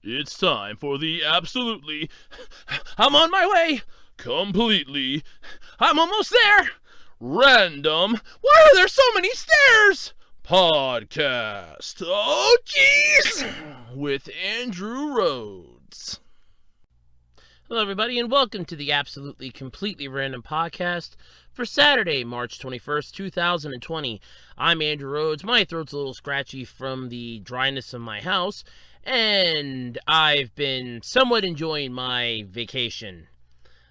It's time for the absolutely. I'm on my way! Completely. I'm almost there! Random. Why are there so many stairs? Podcast. Oh, jeez! With Andrew Rhodes. Hello, everybody, and welcome to the absolutely completely random podcast for Saturday, March 21st, 2020. I'm Andrew Rhodes. My throat's a little scratchy from the dryness of my house, and I've been somewhat enjoying my vacation.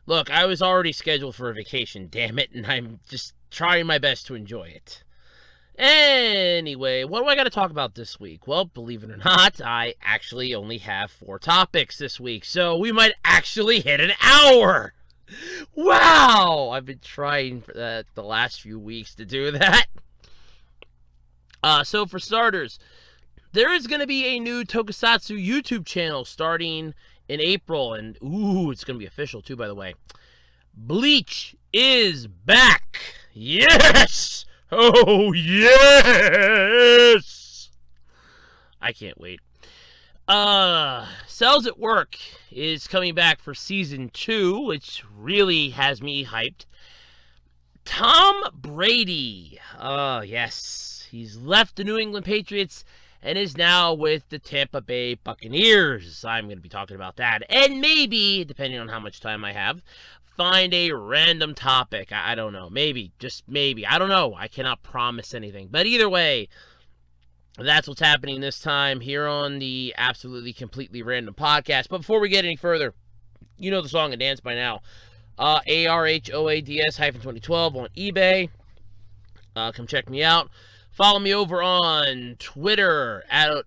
Look, I was already scheduled for a vacation, damn it, and I'm just trying my best to enjoy it. Anyway, what do I got to talk about this week? Well, believe it or not, I actually only have 4 topics this week, so we might actually hit an hour. Wow! I've been trying for the last few weeks to do that. So for starters, there is going to be a new Tokusatsu YouTube channel starting in April, and it's going to be official too, by the way. Bleach is back! Yes! Oh, yes! I can't wait. Cells at Work is coming back for season 2, which really has me hyped. Tom Brady. Yes. He's left the New England Patriots and is now with the Tampa Bay Buccaneers. I'm going to be talking about that. And maybe, depending on how much time I have, find a random topic. I don't know. Maybe. Just maybe. I don't know. I cannot promise anything. But either way, that's what's happening this time here on the Absolutely Completely Random Podcast. But before we get any further, you know the song and dance by now. ARHOADS-2012 on eBay. Come check me out. Follow me over on Twitter at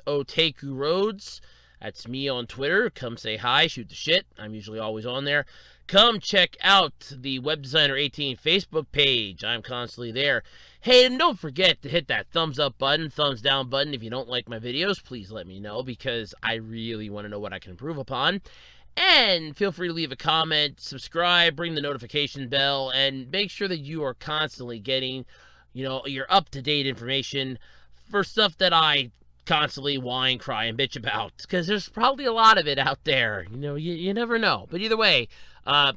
Otaku Roads. That's me on Twitter. Come say hi, shoot the shit. I'm usually always on there. Come check out the Web Designer 18 Facebook page. I'm constantly there. Hey, and don't forget to hit that thumbs up button, thumbs down button. If you don't like my videos, please let me know because I really want to know what I can improve upon. And feel free to leave a comment, subscribe, ring the notification bell, and make sure that you are constantly getting, your up-to-date information for stuff that I constantly whine, cry, and bitch about, because there's probably a lot of it out there. You never know. But either way, Web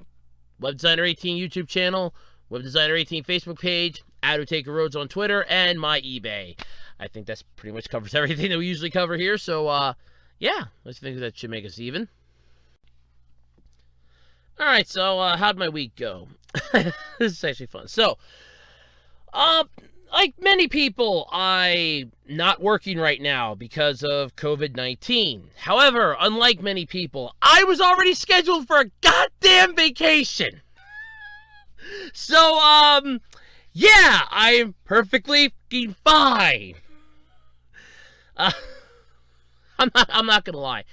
Designer 18 YouTube channel, Web Designer 18 Facebook page, Otaku Roads on Twitter, and my eBay. I think that's pretty much covers everything that we usually cover here. So, yeah, let's think that should make us even. All right, so how'd my week go? This is actually fun. So, like many people, I'm not working right now because of COVID-19. However, unlike many people, I was already scheduled for a goddamn vacation. So, yeah, I'm perfectly fucking fine. I'm not gonna lie.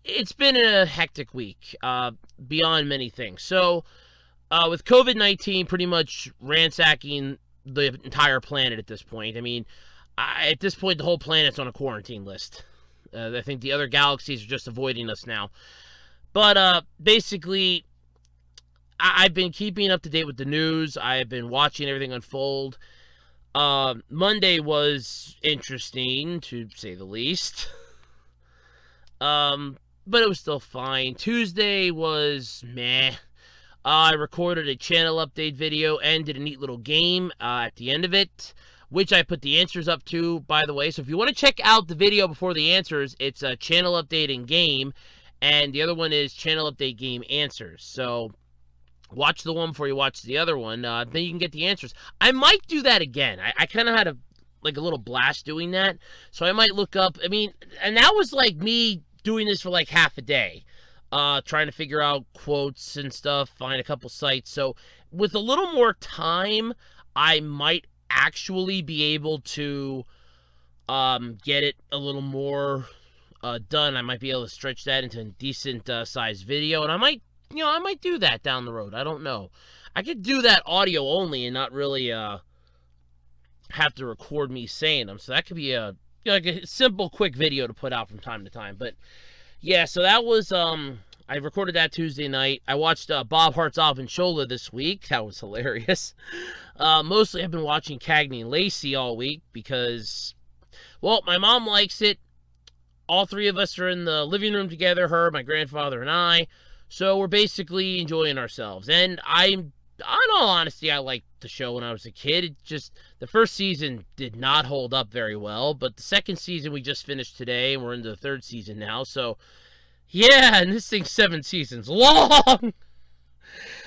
It's been a hectic week, beyond many things. So, with COVID-19 pretty much ransacking the entire planet at this point. I mean, at this point, the whole planet's on a quarantine list. I think the other galaxies are just avoiding us now. But basically, I've been keeping up to date with the news. I've been watching everything unfold. Monday was interesting, to say the least. But it was still fine. Tuesday was meh. I recorded a channel update video and did a neat little game at the end of it, which I put the answers up to, by the way. So if you want to check out the video before the answers, it's a channel update and game, and the other one is channel update game answers. So watch the one before you watch the other one, then you can get the answers. I might do that again. I kind of had a little blast doing that, so I might look up, and that was like me doing this for like half a day. Trying to figure out quotes and stuff, find a couple sites. So with a little more time, I might actually be able to get it a little more done. I might be able to stretch that into a decent sized video, and I might do that down the road. I don't know. I could do that audio only and not really have to record me saying them. So that could be a simple, quick video to put out from time to time. But yeah, so that was, I recorded that Tuesday night. I watched Bob Hart's Shola this week. That was hilarious. Mostly I've been watching Cagney and Lacey all week because, well, my mom likes it. all three of us are in the living room together, her, my grandfather, and I. So we're basically enjoying ourselves. And in all honesty, I liked the show when I was a kid. It just, the first season did not hold up very well, but the second season we just finished today, and we're into the third season now. So, yeah, and this thing's 7 seasons long.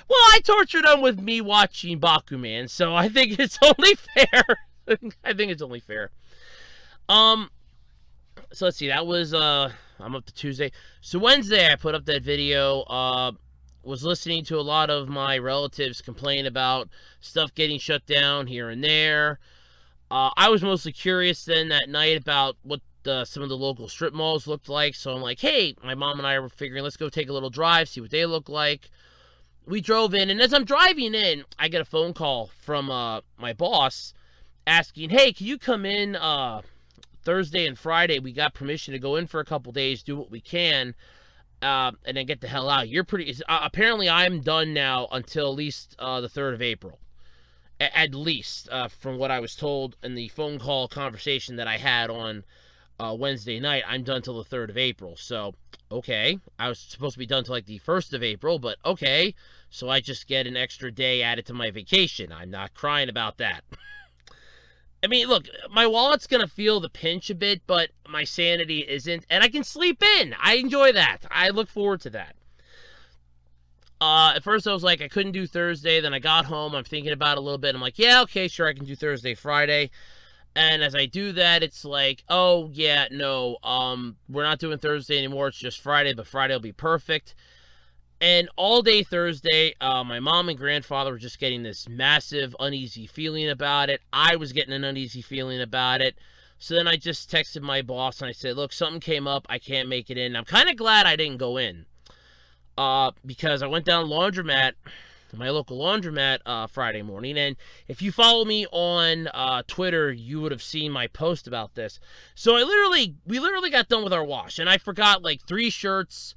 Well, I tortured them with me watching Bakuman, so I think it's only fair. I think it's only fair. So let's see, that was, I'm up to Tuesday. So Wednesday, I put up that video, was listening to a lot of my relatives complain about stuff getting shut down here and there. I was mostly curious then that night about what some of the local strip malls looked like, so I'm like, hey, my mom and I were figuring, let's go take a little drive, see what they look like. We drove in, and as I'm driving in, I get a phone call from my boss asking, hey, can you come in Thursday and Friday? We got permission to go in for a couple days, do what we can, and then get the hell out. Apparently I'm done now until at least the 3rd of April. At least, from what I was told in the phone call conversation that I had on Wednesday night, I'm done till the 3rd of April. So, okay. I was supposed to be done till like the 1st of April, but okay. So I just get an extra day added to my vacation. I'm not crying about that. I mean, look, my wallet's going to feel the pinch a bit, but my sanity isn't. And I can sleep in. I enjoy that. I look forward to that. At first I was like, I couldn't do Thursday. Then I got home. I'm thinking about it a little bit. I'm like, yeah, okay, sure, I can do Thursday, Friday. And as I do that, it's like, oh, yeah, no, we're not doing Thursday anymore. It's just Friday, but Friday will be perfect. And all day Thursday, my mom and grandfather were just getting this massive uneasy feeling about it. I was getting an uneasy feeling about it. So then I just texted my boss and I said, look, something came up. I can't make it in. I'm kind of glad I didn't go in. Because I went down laundromat, my local laundromat, Friday morning. And if you follow me on Twitter, you would have seen my post about this. So we literally got done with our wash. And I forgot like 3 shirts,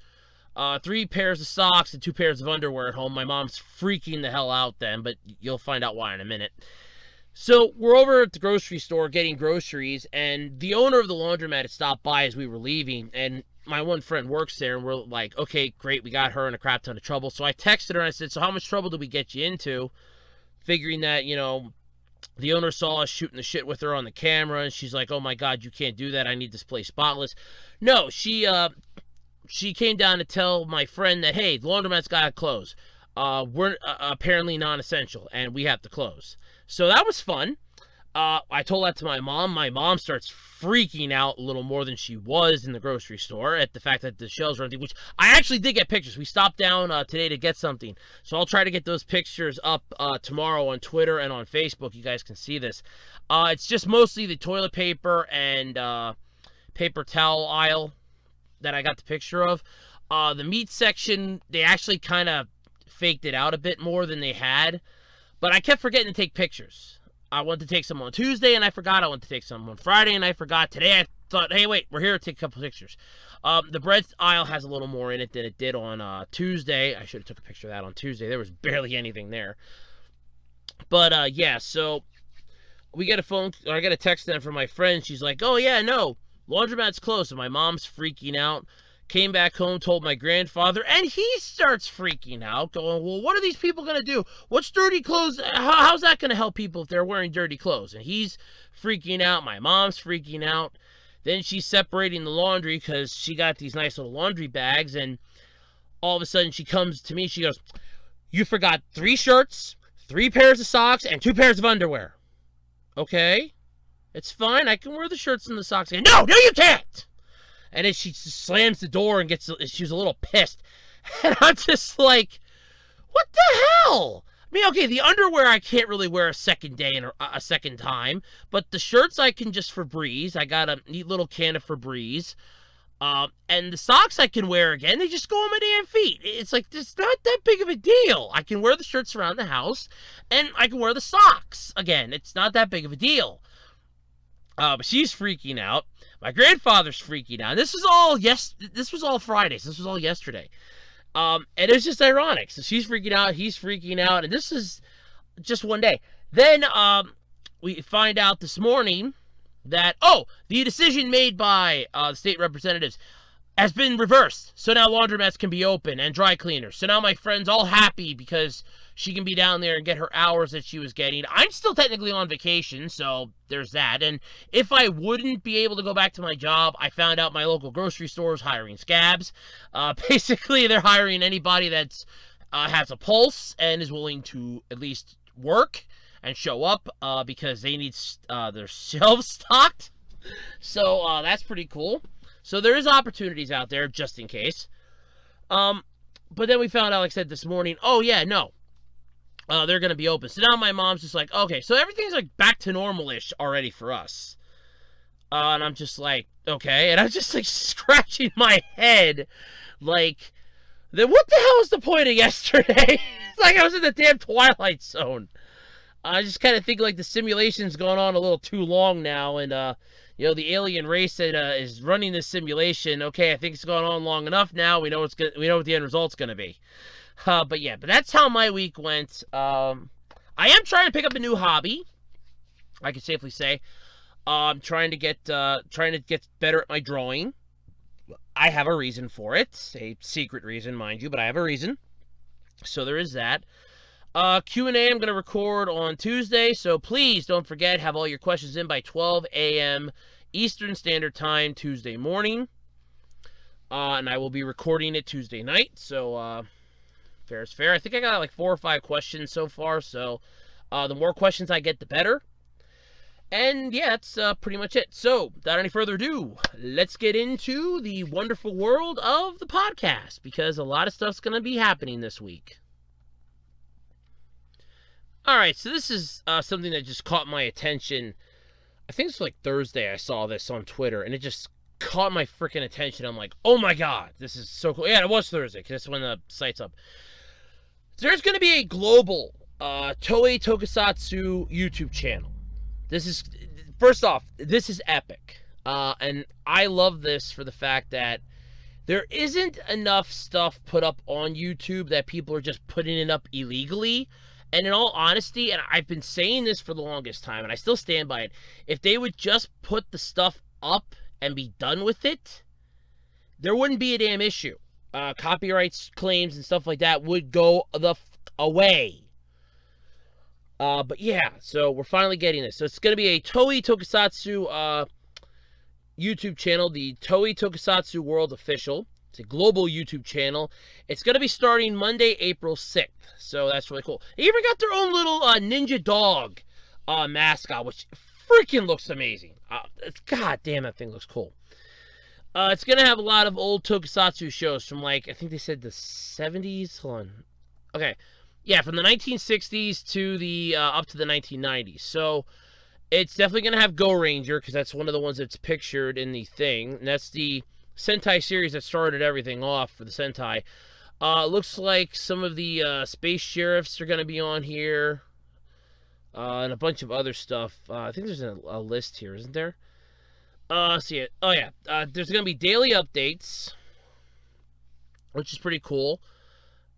3 pairs of socks, and 2 pairs of underwear at home. My mom's freaking the hell out then, but you'll find out why in a minute. So we're over at the grocery store getting groceries, and the owner of the laundromat had stopped by as we were leaving, and my one friend works there, and we're like, okay, great, we got her in a crap ton of trouble. So I texted her, and I said, so how much trouble did we get you into? Figuring that, you know, the owner saw us shooting the shit with her on the camera, and she's like, oh my God, you can't do that. I need this place spotless. No, she came down to tell my friend that, hey, the laundromat's got to close. We're apparently non-essential, and we have to close. So that was fun. I told that to my mom. My mom starts freaking out a little more than she was in the grocery store at the fact that the shelves were empty, which I actually did get pictures. We stopped down today to get something. So I'll try to get those pictures up tomorrow on Twitter and on Facebook. You guys can see this. It's just mostly the toilet paper and paper towel aisle that I got the picture of. The meat section, they actually kind of faked it out a bit more than they had. But I kept forgetting to take pictures. I wanted to take some on Tuesday, and I forgot. I wanted to take some on Friday, and I forgot. Today, I thought, hey, wait, we're here to take a couple pictures. The bread aisle has a little more in it than it did on Tuesday. I should have took a picture of that on Tuesday. There was barely anything there. But, yeah, so I got a text then from my friend. She's like, oh, yeah, no, laundromat's closed. And my mom's freaking out. Came back home, told my grandfather, and he starts freaking out, going, well, what are these people going to do? What's dirty clothes? How's that going to help people if they're wearing dirty clothes? And he's freaking out. My mom's freaking out. Then she's separating the laundry because she got these nice little laundry bags, and all of a sudden she comes to me. She goes, you forgot 3 shirts, 3 pairs of socks, and 2 pairs of underwear. Okay, it's fine. I can wear the shirts and the socks. And no, you can't. And then she slams the door and she was a little pissed. And I'm just like, what the hell? I mean, okay, the underwear I can't really wear a second day and a second time. But the shirts I can just Febreze. I got a neat little can of Febreze. And the socks I can wear again. They just go on my damn feet. It's like, it's not that big of a deal. I can wear the shirts around the house. And I can wear the socks. Again, it's not that big of a deal. But she's freaking out. My grandfather's freaking out. This was all Friday. So this was all yesterday. And it's just ironic. So she's freaking out. He's freaking out. And this is just one day. Then we find out this morning that, the decision made by the state representatives has been reversed. So now laundromats can be open and dry cleaners. So now my friend's all happy because she can be down there and get her hours that she was getting. I'm still technically on vacation, so there's that. And if I wouldn't be able to go back to my job, I found out my local grocery store is hiring scabs. Basically, they're hiring anybody that's has a pulse and is willing to at least work and show up because they need their shelves stocked. So that's pretty cool. So there is opportunities out there just in case. But then we found out, like I said this morning, they're going to be open. So now my mom's just like, okay, so everything's like back to normal-ish already for us. And I'm just like, okay. And I'm just like scratching my head like, then what the hell was the point of yesterday? It's like I was in the damn Twilight Zone. I just kind of think like the simulation's going on a little too long now, and the alien race that is running this simulation. Okay, I think it's going on long enough now. We know what the end result's gonna be. But that's how my week went. I am trying to pick up a new hobby. I can safely say, I'm trying to get better at my drawing. I have a reason for it, a secret reason, mind you, but I have a reason. So there is that. Q&A I'm going to record on Tuesday, so please don't forget, have all your questions in by 12 a.m. Eastern Standard Time Tuesday morning. And I will be recording it Tuesday night, so fair is fair. I think I got like 4 or 5 questions so far, so the more questions I get, the better. And yeah, that's pretty much it. So, without any further ado, let's get into the wonderful world of the podcast, because a lot of stuff's going to be happening this week. Alright, so this is something that just caught my attention. I think it's like Thursday I saw this on Twitter, and it just caught my freaking attention. I'm like, oh my god, this is so cool. Yeah, it was Thursday, because that's when the site's up. There's going to be a global Toei Tokusatsu YouTube channel. First off, this is epic. And I love this for the fact that there isn't enough stuff put up on YouTube that people are just putting it up illegally. And in all honesty, and I've been saying this for the longest time, and I still stand by it, if they would just put the stuff up and be done with it, there wouldn't be a damn issue. Copyright claims and stuff like that would go away. But yeah, so we're finally getting this. So it's going to be a Toei Tokusatsu YouTube channel, the Toei Tokusatsu World Official. It's a global YouTube channel. It's going to be starting Monday, April 6th. So that's really cool. They even got their own little ninja dog mascot, which freaking looks amazing. God damn, that thing looks cool. It's going to have a lot of old Tokusatsu shows from, like, I think they said the 70s. Hold on. Okay. Yeah, from the 1960s to the up to the 1990s. So it's definitely going to have Go Ranger, because that's one of the ones that's pictured in the thing. And that's the Sentai series that started everything off for the Sentai. Looks like some of the Space Sheriffs are going to be on here. And a bunch of other stuff. I think there's a list here, isn't there? See it. Oh, yeah. There's going to be daily updates, which is pretty cool.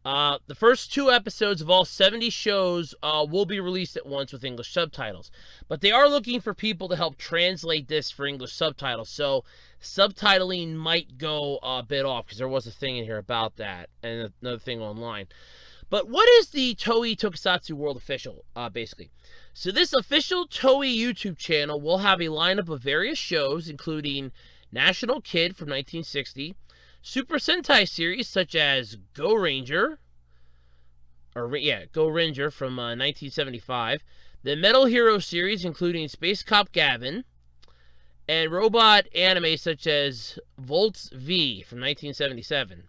The first 2 episodes of all 70 shows will be released at once with English subtitles. But they are looking for people to help translate this for English subtitles. So subtitling might go a bit off, because there was a thing in here about that, and another thing online. But what is the Toei Tokusatsu World Official, basically? So this official Toei YouTube channel will have a lineup of various shows, including National Kid from 1960, Super Sentai series such as Go Ranger from 1975, the Metal Hero series including Space Cop Gavin, and robot anime such as Volts V from 1977.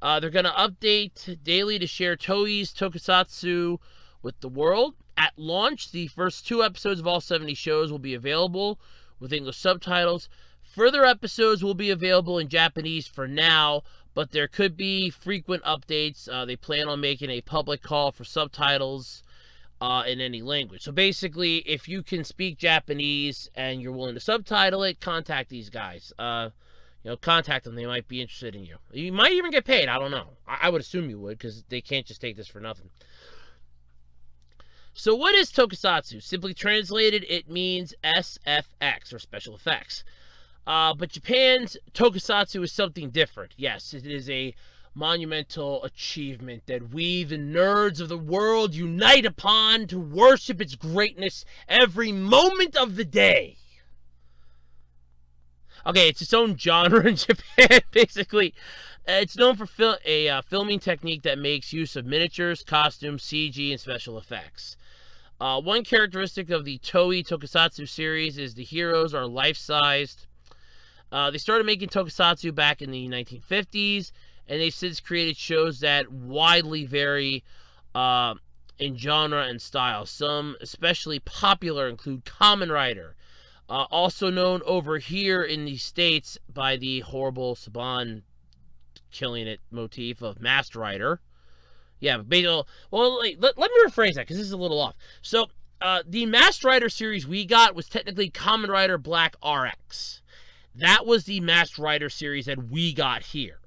They're going to update daily to share Toei's Tokusatsu with the world. At launch, the first 2 episodes of all 70 shows will be available with English subtitles. Further episodes will be available in Japanese for now, but there could be frequent updates. They plan on making a public call for subtitles in any language. So basically, if you can speak Japanese and you're willing to subtitle it, contact these guys. Contact them. They might be interested in you. You might even get paid. I don't know. I would assume you would, because they can't just take this for nothing. So what is Tokusatsu? Simply translated, it means SFX, or special effects. But Japan's Tokusatsu is something different. Yes, it is a monumental achievement that we, the nerds of the world, unite upon to worship its greatness every moment of the day. Okay, it's its own genre in Japan, basically. It's known for filming technique that makes use of miniatures, costumes, CG, and special effects. One characteristic of the Toei Tokusatsu series is the heroes are life-sized. They started making Tokusatsu back in the 1950s, and they've since created shows that widely vary in genre and style. Some especially popular include Kamen Rider, also known over here in the States by the horrible Saban killing it motif of Masked Rider. Yeah, but basically, well, let me rephrase that because this is a little off. So, the Masked Rider series we got was technically Kamen Rider Black RX. That was the Masked Rider series that we got here.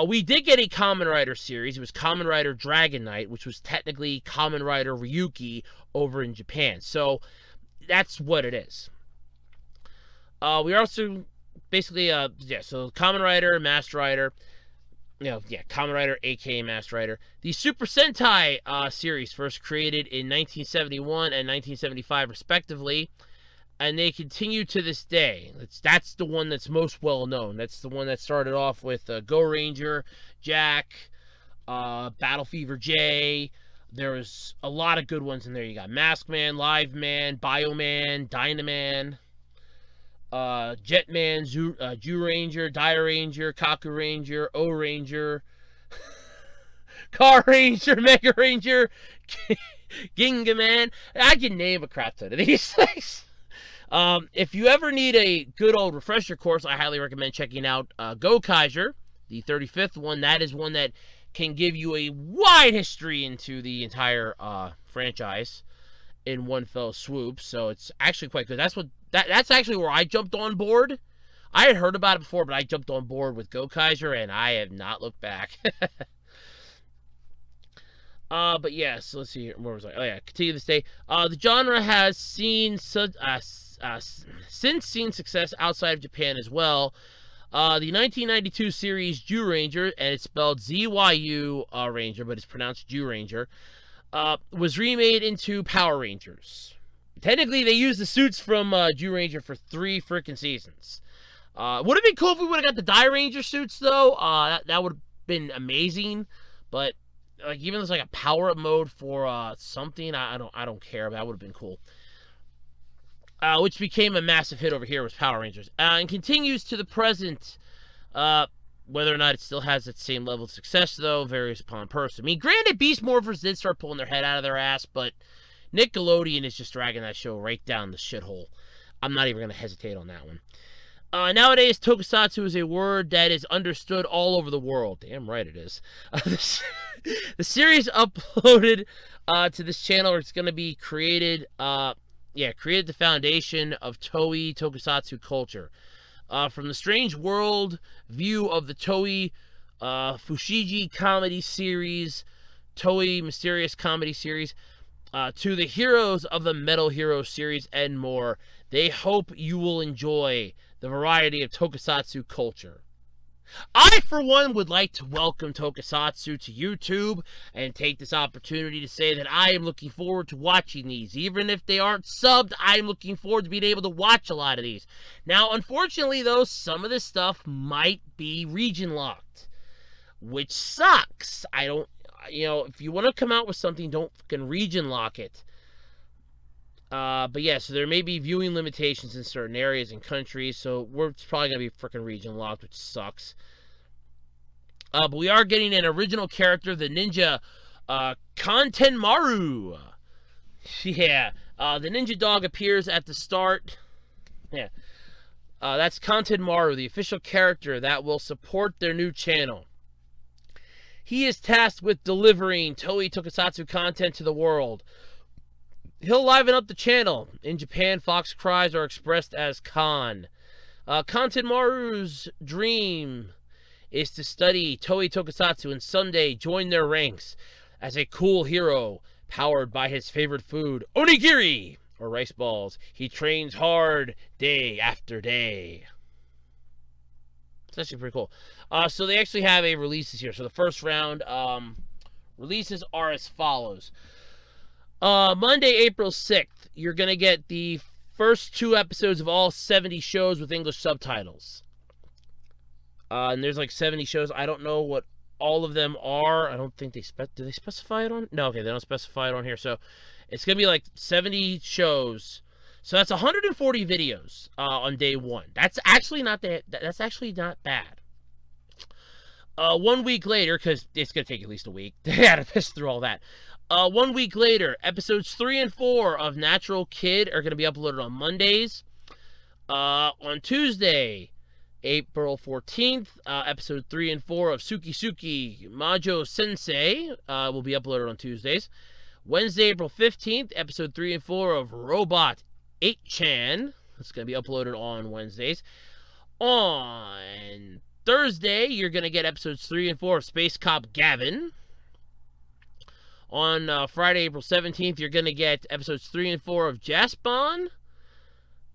We did get a Kamen Rider series. It was Kamen Rider Dragon Knight, which was technically Kamen Rider Ryuki over in Japan. So, that's what it is. We also basically, so Kamen Rider, Masked Rider, Kamen Rider, aka Masked Rider. The Super Sentai series first created in 1971 and 1975, respectively, and they continue to this day. That's the one that's most well known. That's the one that started off with Go Ranger, Jack, Battle Fever J. There was a lot of good ones in there. You got Mask Man, Live Man, Bioman, Dynaman, Jetman, Jew Ranger, Dire Ranger, Kaku Ranger, O Ranger, Car Ranger, Mega Ranger, Ginga Man. I can name a crap ton of these things. If you ever need a good old refresher course, I highly recommend checking out Go Kaiser, the 35th one. That is one that can give you a wide history into the entire franchise in one fell swoop. So it's actually quite good. That's actually where I jumped on board. I had heard about it before, but I jumped on board with Go Kaiser, and I have not looked back. But yeah, so let's see here. Where was I? Oh yeah, continue this day. The genre has since seen success outside of Japan as well. The 1992 series Jew Ranger, and it's spelled ZYU Ranger, but it's pronounced Jew Ranger, was remade into Power Rangers. Technically, they used the suits from Jew Ranger for 3 freaking seasons. Would have been cool if we would have got the Die Ranger suits, though. That would have been amazing. But like even as like a power up mode for something, I don't care. That would have been cool. Which became a massive hit over here was Power Rangers, and continues to the present. Whether or not it still has that same level of success, though, varies upon person. I mean, granted, Beast Morphers did start pulling their head out of their ass, but Nickelodeon is just dragging that show right down the shithole. I'm not even going to hesitate on that one. Nowadays, Tokusatsu is a word that is understood all over the world. Damn right it is. The series uploaded to this channel is going to be created the foundation of Toei Tokusatsu culture. From the strange world view of the Toei Fushigi comedy series, Toei mysterious comedy series, to the heroes of the Metal Hero series and more, they hope you will enjoy the variety of Tokusatsu culture. I, for one, would like to welcome Tokusatsu to YouTube and take this opportunity to say that I am looking forward to watching these. Even if they aren't subbed, I'm looking forward to being able to watch a lot of these. Now, unfortunately, though, some of this stuff might be region locked, which sucks. If you want to come out with something, don't fucking region lock it. But yeah, so there may be viewing limitations in certain areas and countries, so it's probably going to be freaking region locked, which sucks. But we are getting an original character, the ninja, Kantenmaru. Yeah, the ninja dog appears at the start. Yeah, that's Kantenmaru, the official character that will support their new channel. He is tasked with delivering Toei Tokusatsu content to the world. He'll liven up the channel. In Japan, fox cries are expressed as Kan. Kantenmaru's dream is to study Toei Tokusatsu and someday join their ranks as a cool hero, powered by his favorite food, onigiri, or rice balls. He trains hard day after day. It's actually pretty cool. So they actually have a releases here. So the first round releases are as follows. Monday, April 6th, you're going to get the first 2 episodes of all 70 shows with English subtitles. And there's like 70 shows. I don't know what all of them are. I don't think they do they specify it on? No, okay, they don't specify it on here. So it's going to be like 70 shows. So that's 140 videos on day 1. That's actually not that's actually not bad. 1 week later, because it's going to take at least a week. They had to piss through all that. 1 week later, episodes 3 and 4 of Natural Kid are going to be uploaded on Mondays. On Tuesday, April 14th, episode 3 and 4 of Suki Suki Majo Sensei will be uploaded on Tuesdays. Wednesday, April 15th, episode 3 and 4 of Robot 8chan. It's going to be uploaded on Wednesdays. On Thursday, you're going to get episodes 3 and 4 of Space Cop Gavin. On Friday, April 17th, you're going to get episodes 3 and 4 of Jaspon.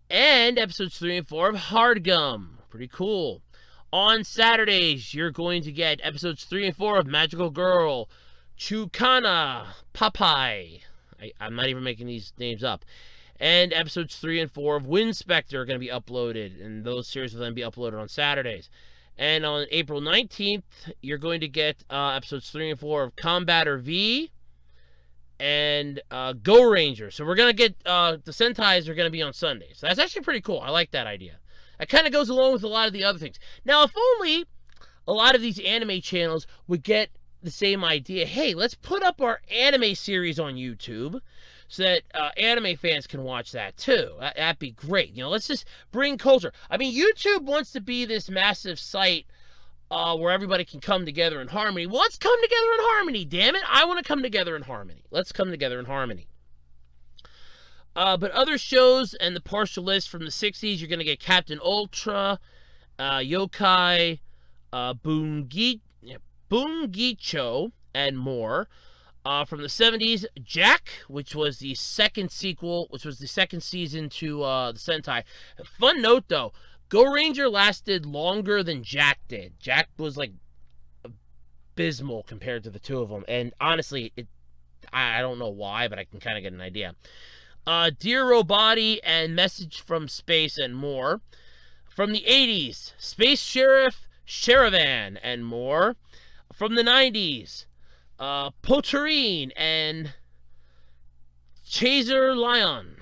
And episodes 3 and 4 of Hardgum. Pretty cool. On Saturdays, you're going to get episodes 3 and 4 of Magical Girl, Chukana Papai. I'm not even making these names up. And episodes 3 and 4 of Windspector are going to be uploaded. And those series will then be uploaded on Saturdays. And on April 19th, you're going to get episodes 3 and 4 of Combatter V and Go Ranger. So we're going to get, the Sentais are going to be on Sundays. So that's actually pretty cool. I like that idea. It kind of goes along with a lot of the other things. Now, if only a lot of these anime channels would get the same idea. Hey, let's put up our anime series on YouTube so that anime fans can watch that too. That'd be great. You know, let's just bring culture. I mean, YouTube wants to be this massive site where everybody can come together in harmony. Well, let's come together in harmony, damn it. I want to come together in harmony. Let's come together in harmony. But other shows and the partial list from the 60s, you're going to get Captain Ultra, Yokai, Bungicho, and more. From the 70s, Jack, which was the second sequel, which was the second season to the Sentai. Fun note, though, Go Ranger lasted longer than Jack did. Jack was, like, abysmal compared to the two of them. And honestly, I don't know why, but I can kind of get an idea. Dear Roboti and Message from Space and more. From the 80s, Space Sheriff Sherivan and more. From the 90s, Poturine and Chaser Lion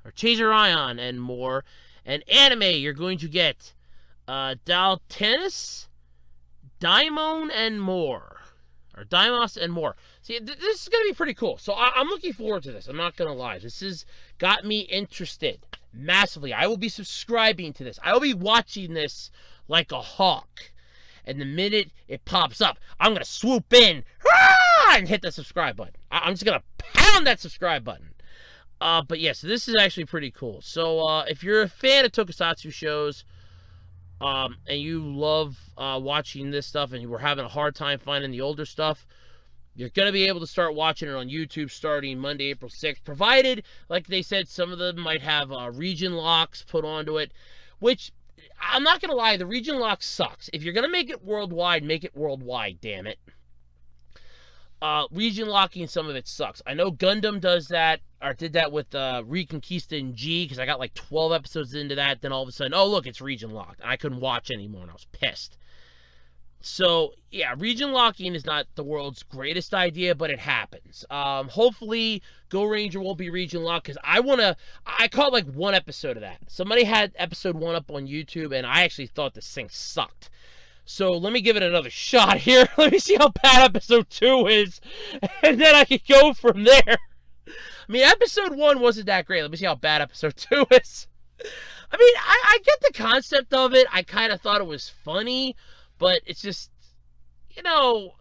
and more. And anime, you're going to get Daltanis, Daimon and more. Or Daimos and more. See, this is going to be pretty cool. So I'm looking forward to this. I'm not going to lie. This has got me interested massively. I will be subscribing to this. I will be watching this like a hawk. And the minute it pops up, I'm going to swoop in and hit the subscribe button. I'm just going to pound that subscribe button. But yeah, so this is actually pretty cool. So if you're a fan of Tokusatsu shows, and you love watching this stuff and you were having a hard time finding the older stuff, you're going to be able to start watching it on YouTube starting Monday, April 6th, provided, like they said, some of them might have region locks put onto it, which, I'm not going to lie, the region lock sucks. If you're going to make it worldwide, damn it. Region locking, some of it sucks. I know Gundam does that, or did that with Reconquista in G, because I got like 12 episodes into that, then all of a sudden, oh look, it's region locked, and I couldn't watch anymore, and I was pissed. So, yeah, region locking is not the world's greatest idea, but it happens. Hopefully, Go Ranger won't be region locked, because I caught like one episode of that. Somebody had episode 1 up on YouTube, and I actually thought this thing sucked. So, let me give it another shot here. Let me see how bad episode 2 is, and then I can go from there. I mean, episode 1 wasn't that great. Let me see how bad episode 2 is. I mean, I get the concept of it. I kind of thought it was funny. But it's just, you know,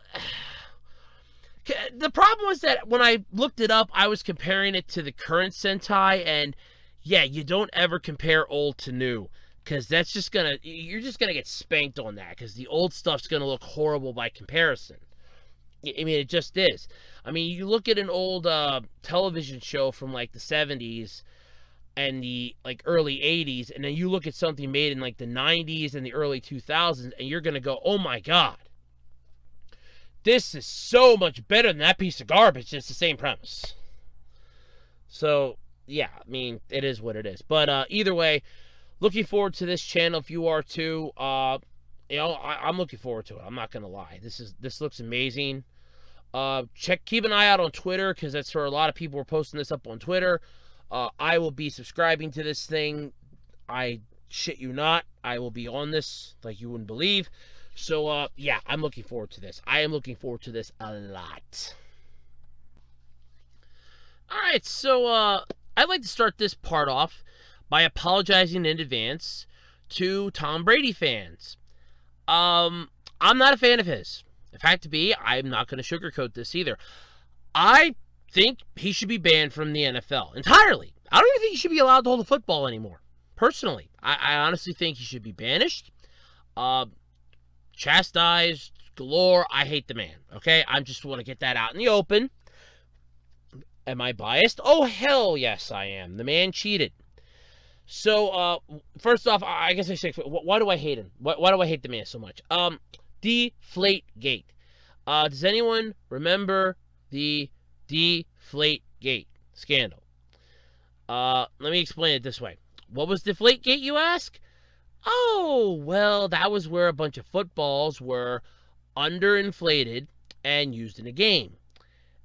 the problem was that when I looked it up, I was comparing it to the current Sentai, and yeah, you don't ever compare old to new, because that's just you're just gonna get spanked on that, because the old stuff's gonna look horrible by comparison. I mean, it just is. I mean, you look at an old television show from like the 70s and the like early 80s, and then you look at something made in like the 90s and the early 2000s, and you're going to go, oh my God, this is so much better than that piece of garbage. It's the same premise. So, yeah, I mean, it is what it is. But either way, looking forward to this channel if you are too. I'm looking forward to it. I'm not going to lie. This looks amazing. Keep an eye out on Twitter, because that's where a lot of people are posting this up on Twitter. I will be subscribing to this thing. I shit you not. I will be on this like you wouldn't believe. So, yeah, I'm looking forward to this. I am looking forward to this a lot. Alright, so, I'd like to start this part off by apologizing in advance to Tom Brady fans. I'm not a fan of his. In fact, I'm not going to sugarcoat this either. I think he should be banned from the NFL entirely. I don't even think he should be allowed to hold a football anymore. Personally, I honestly think he should be banished. Chastised galore. I hate the man. Okay, I just want to get that out in the open. Am I biased? Oh, hell yes, I am. The man cheated. So, first off, I guess I say, why do I hate him? Why do I hate the man so much? Deflategate. Does anyone remember the Deflategate scandal? Let me explain it this way. What was Deflategate, you ask? Oh, well, that was where a bunch of footballs were underinflated and used in a game.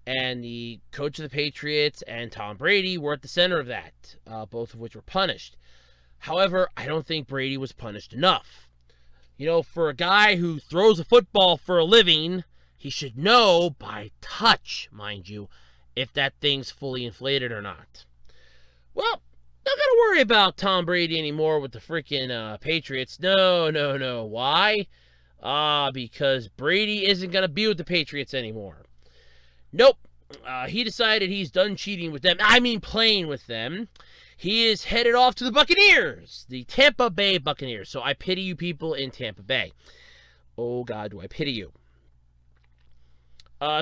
And the coach of the Patriots and Tom Brady were at the center of that, both of which were punished. However, I don't think Brady was punished enough. You know, for a guy who throws a football for a living, he should know by touch, mind you, if that thing's fully inflated or not. Well, not gotta worry about Tom Brady anymore with the freaking Patriots. No. Why? Because Brady isn't gonna be with the Patriots anymore. Nope. He decided he's done cheating with them. I mean, playing with them. He is headed off to the Buccaneers, the Tampa Bay Buccaneers. So I pity you people in Tampa Bay. Oh, God, do I pity you.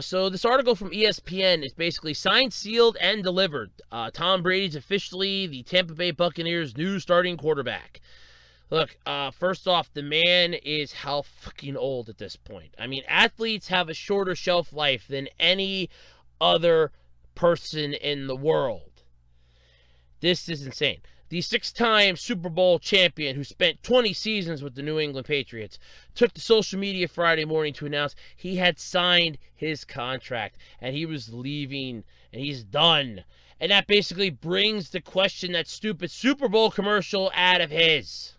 So this article from ESPN is basically signed, sealed, and delivered. Tom Brady's officially the Tampa Bay Buccaneers' new starting quarterback. Look, first off, the man is how fucking old at this point. I mean, athletes have a shorter shelf life than any other person in the world. This is insane. The 6-time Super Bowl champion who spent 20 seasons with the New England Patriots took to social media Friday morning to announce he had signed his contract and he was leaving and he's done. And that basically brings the question, that stupid Super Bowl commercial, out of his.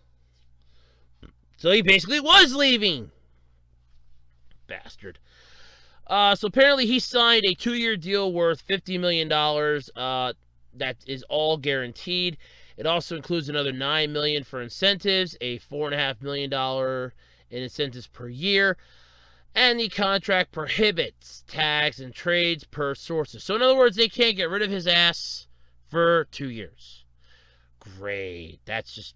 So he basically was leaving. Bastard. So apparently he signed a 2-year deal worth $50 million. That is all guaranteed. It also includes another $9 million for incentives, a $4.5 million in incentives per year, and the contract prohibits tags and trades per sources. So in other words, they can't get rid of his ass for 2 years. Great. That's just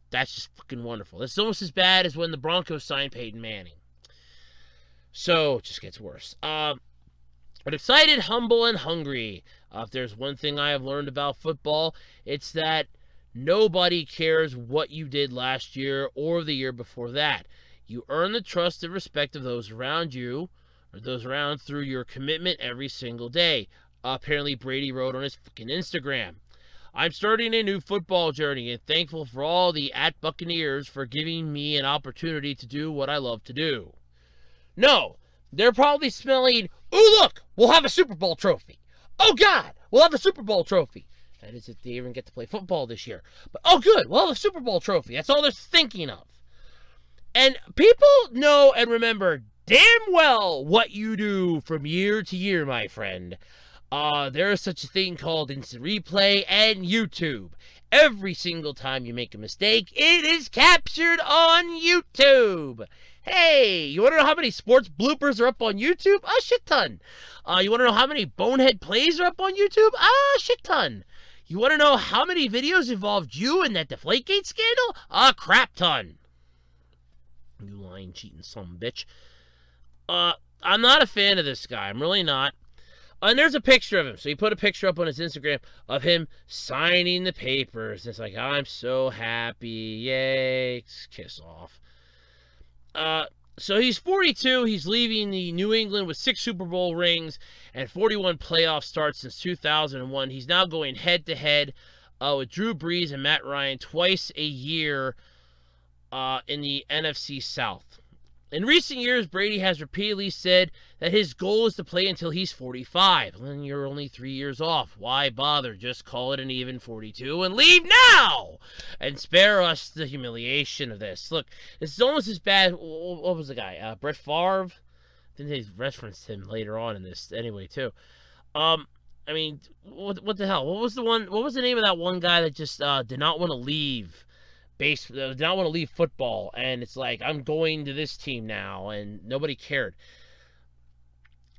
fucking wonderful. It's almost as bad as when the Broncos signed Peyton Manning. So it just gets worse. But excited, humble, and hungry. If there's one thing I have learned about football, it's that nobody cares what you did last year or the year before that. You earn the trust and respect of those around you, or those around, through your commitment every single day. Apparently, Brady wrote on his fucking Instagram, I'm starting a new football journey and thankful for all the @Buccaneers for giving me an opportunity to do what I love to do. No, they're probably smelling, ooh, look, we'll have a Super Bowl trophy. Oh, God, we'll have a Super Bowl trophy. That is if they even get to play football this year. But, oh, good, we'll have a Super Bowl trophy. That's all they're thinking of. And people know and remember damn well what you do from year to year, my friend. There is such a thing called instant replay and YouTube. Every single time you make a mistake, it is captured on YouTube. Hey, you want to know how many sports bloopers are up on YouTube? A shit ton. You want to know how many bonehead plays are up on YouTube? A shit ton. You want to know how many videos involved you in that Deflategate scandal? A crap ton. You lying, cheating son of a bitch. I'm not a fan of this guy. I'm really not. And there's a picture of him. So he put a picture up on his Instagram of him signing the papers. It's like, I'm so happy. Yay. Kiss off. So he's 42. He's leaving the New England with 6 Super Bowl rings and 41 playoff starts since 2001. He's now going head-to-head with Drew Brees and Matt Ryan twice a year in the NFC South. In recent years, Brady has repeatedly said that his goal is to play until he's 45. When you're only 3 years off, why bother? Just call it an even 42 and leave now! And spare us the humiliation of this. Look, this is almost as bad. What was the guy? Brett Favre? I think they referenced him later on in this anyway, too. I mean, what the hell? What was the name of that one guy that just did not want to leave? Did not want to leave football, and it's like, I'm going to this team now, and nobody cared.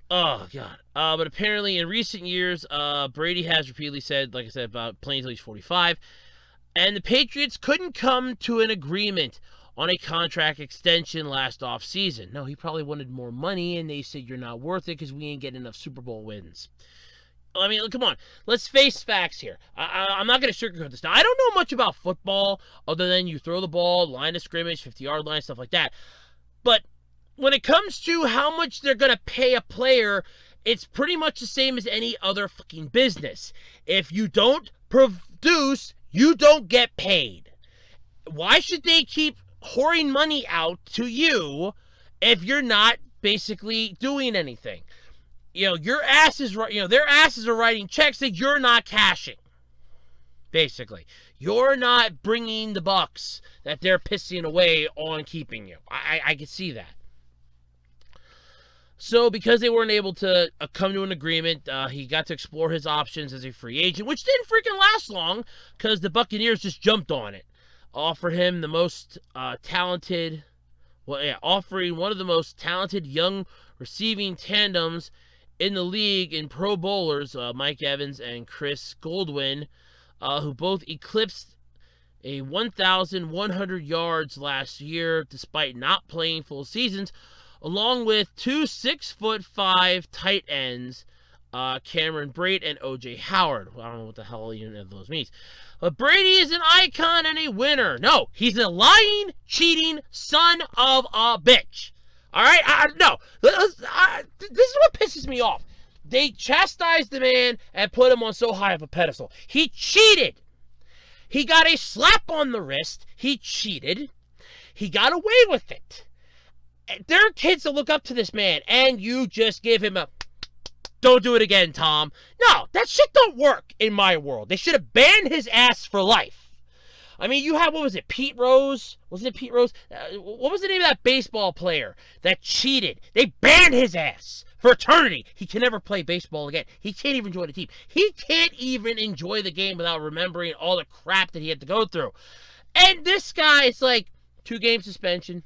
Oh, God. But apparently, in recent years, Brady has repeatedly said, like I said, about playing until he's 45, and the Patriots couldn't come to an agreement on a contract extension last offseason. No, he probably wanted more money, and they said, you're not worth it because we ain't getting enough Super Bowl wins. I mean, come on. Let's face facts here. I'm not going to sugarcoat this. Now, I don't know much about football other than you throw the ball, line of scrimmage, 50-yard line, stuff like that. But when it comes to how much they're going to pay a player, it's pretty much the same as any other fucking business. If you don't produce, you don't get paid. Why should they keep whoring money out to you if you're not basically doing anything? Their asses are writing checks that you're not cashing. Basically, you're not bringing the bucks that they're pissing away on keeping you. I can see that. So, because they weren't able to come to an agreement, he got to explore his options as a free agent, which didn't freaking last long because the Buccaneers just jumped on it, offered him the most talented, offering one of the most talented young receiving tandems in the league in Pro Bowlers, Mike Evans and Chris Godwin, who both eclipsed a 1,100 yards last year despite not playing full seasons, along with 2 6'5" tight ends, Cameron Brate and O.J. Howard. Well, I don't know what the hell any of those means. But Brady is an icon and a winner. No, he's a lying, cheating son of a bitch. All right? No. This is what pisses me off. They chastised the man and put him on so high of a pedestal. He cheated. He got a slap on the wrist. He cheated. He got away with it. There are kids that look up to this man, and you just give him a, don't do it again, Tom. No, that shit don't work in my world. They should have banned his ass for life. I mean, you have, what was it, Pete Rose? Wasn't it Pete Rose? What was the name of that baseball player that cheated? They banned his ass for eternity. He can never play baseball again. He can't even join a team. He can't even enjoy the game without remembering all the crap that he had to go through. And this guy is like, 2-game suspension.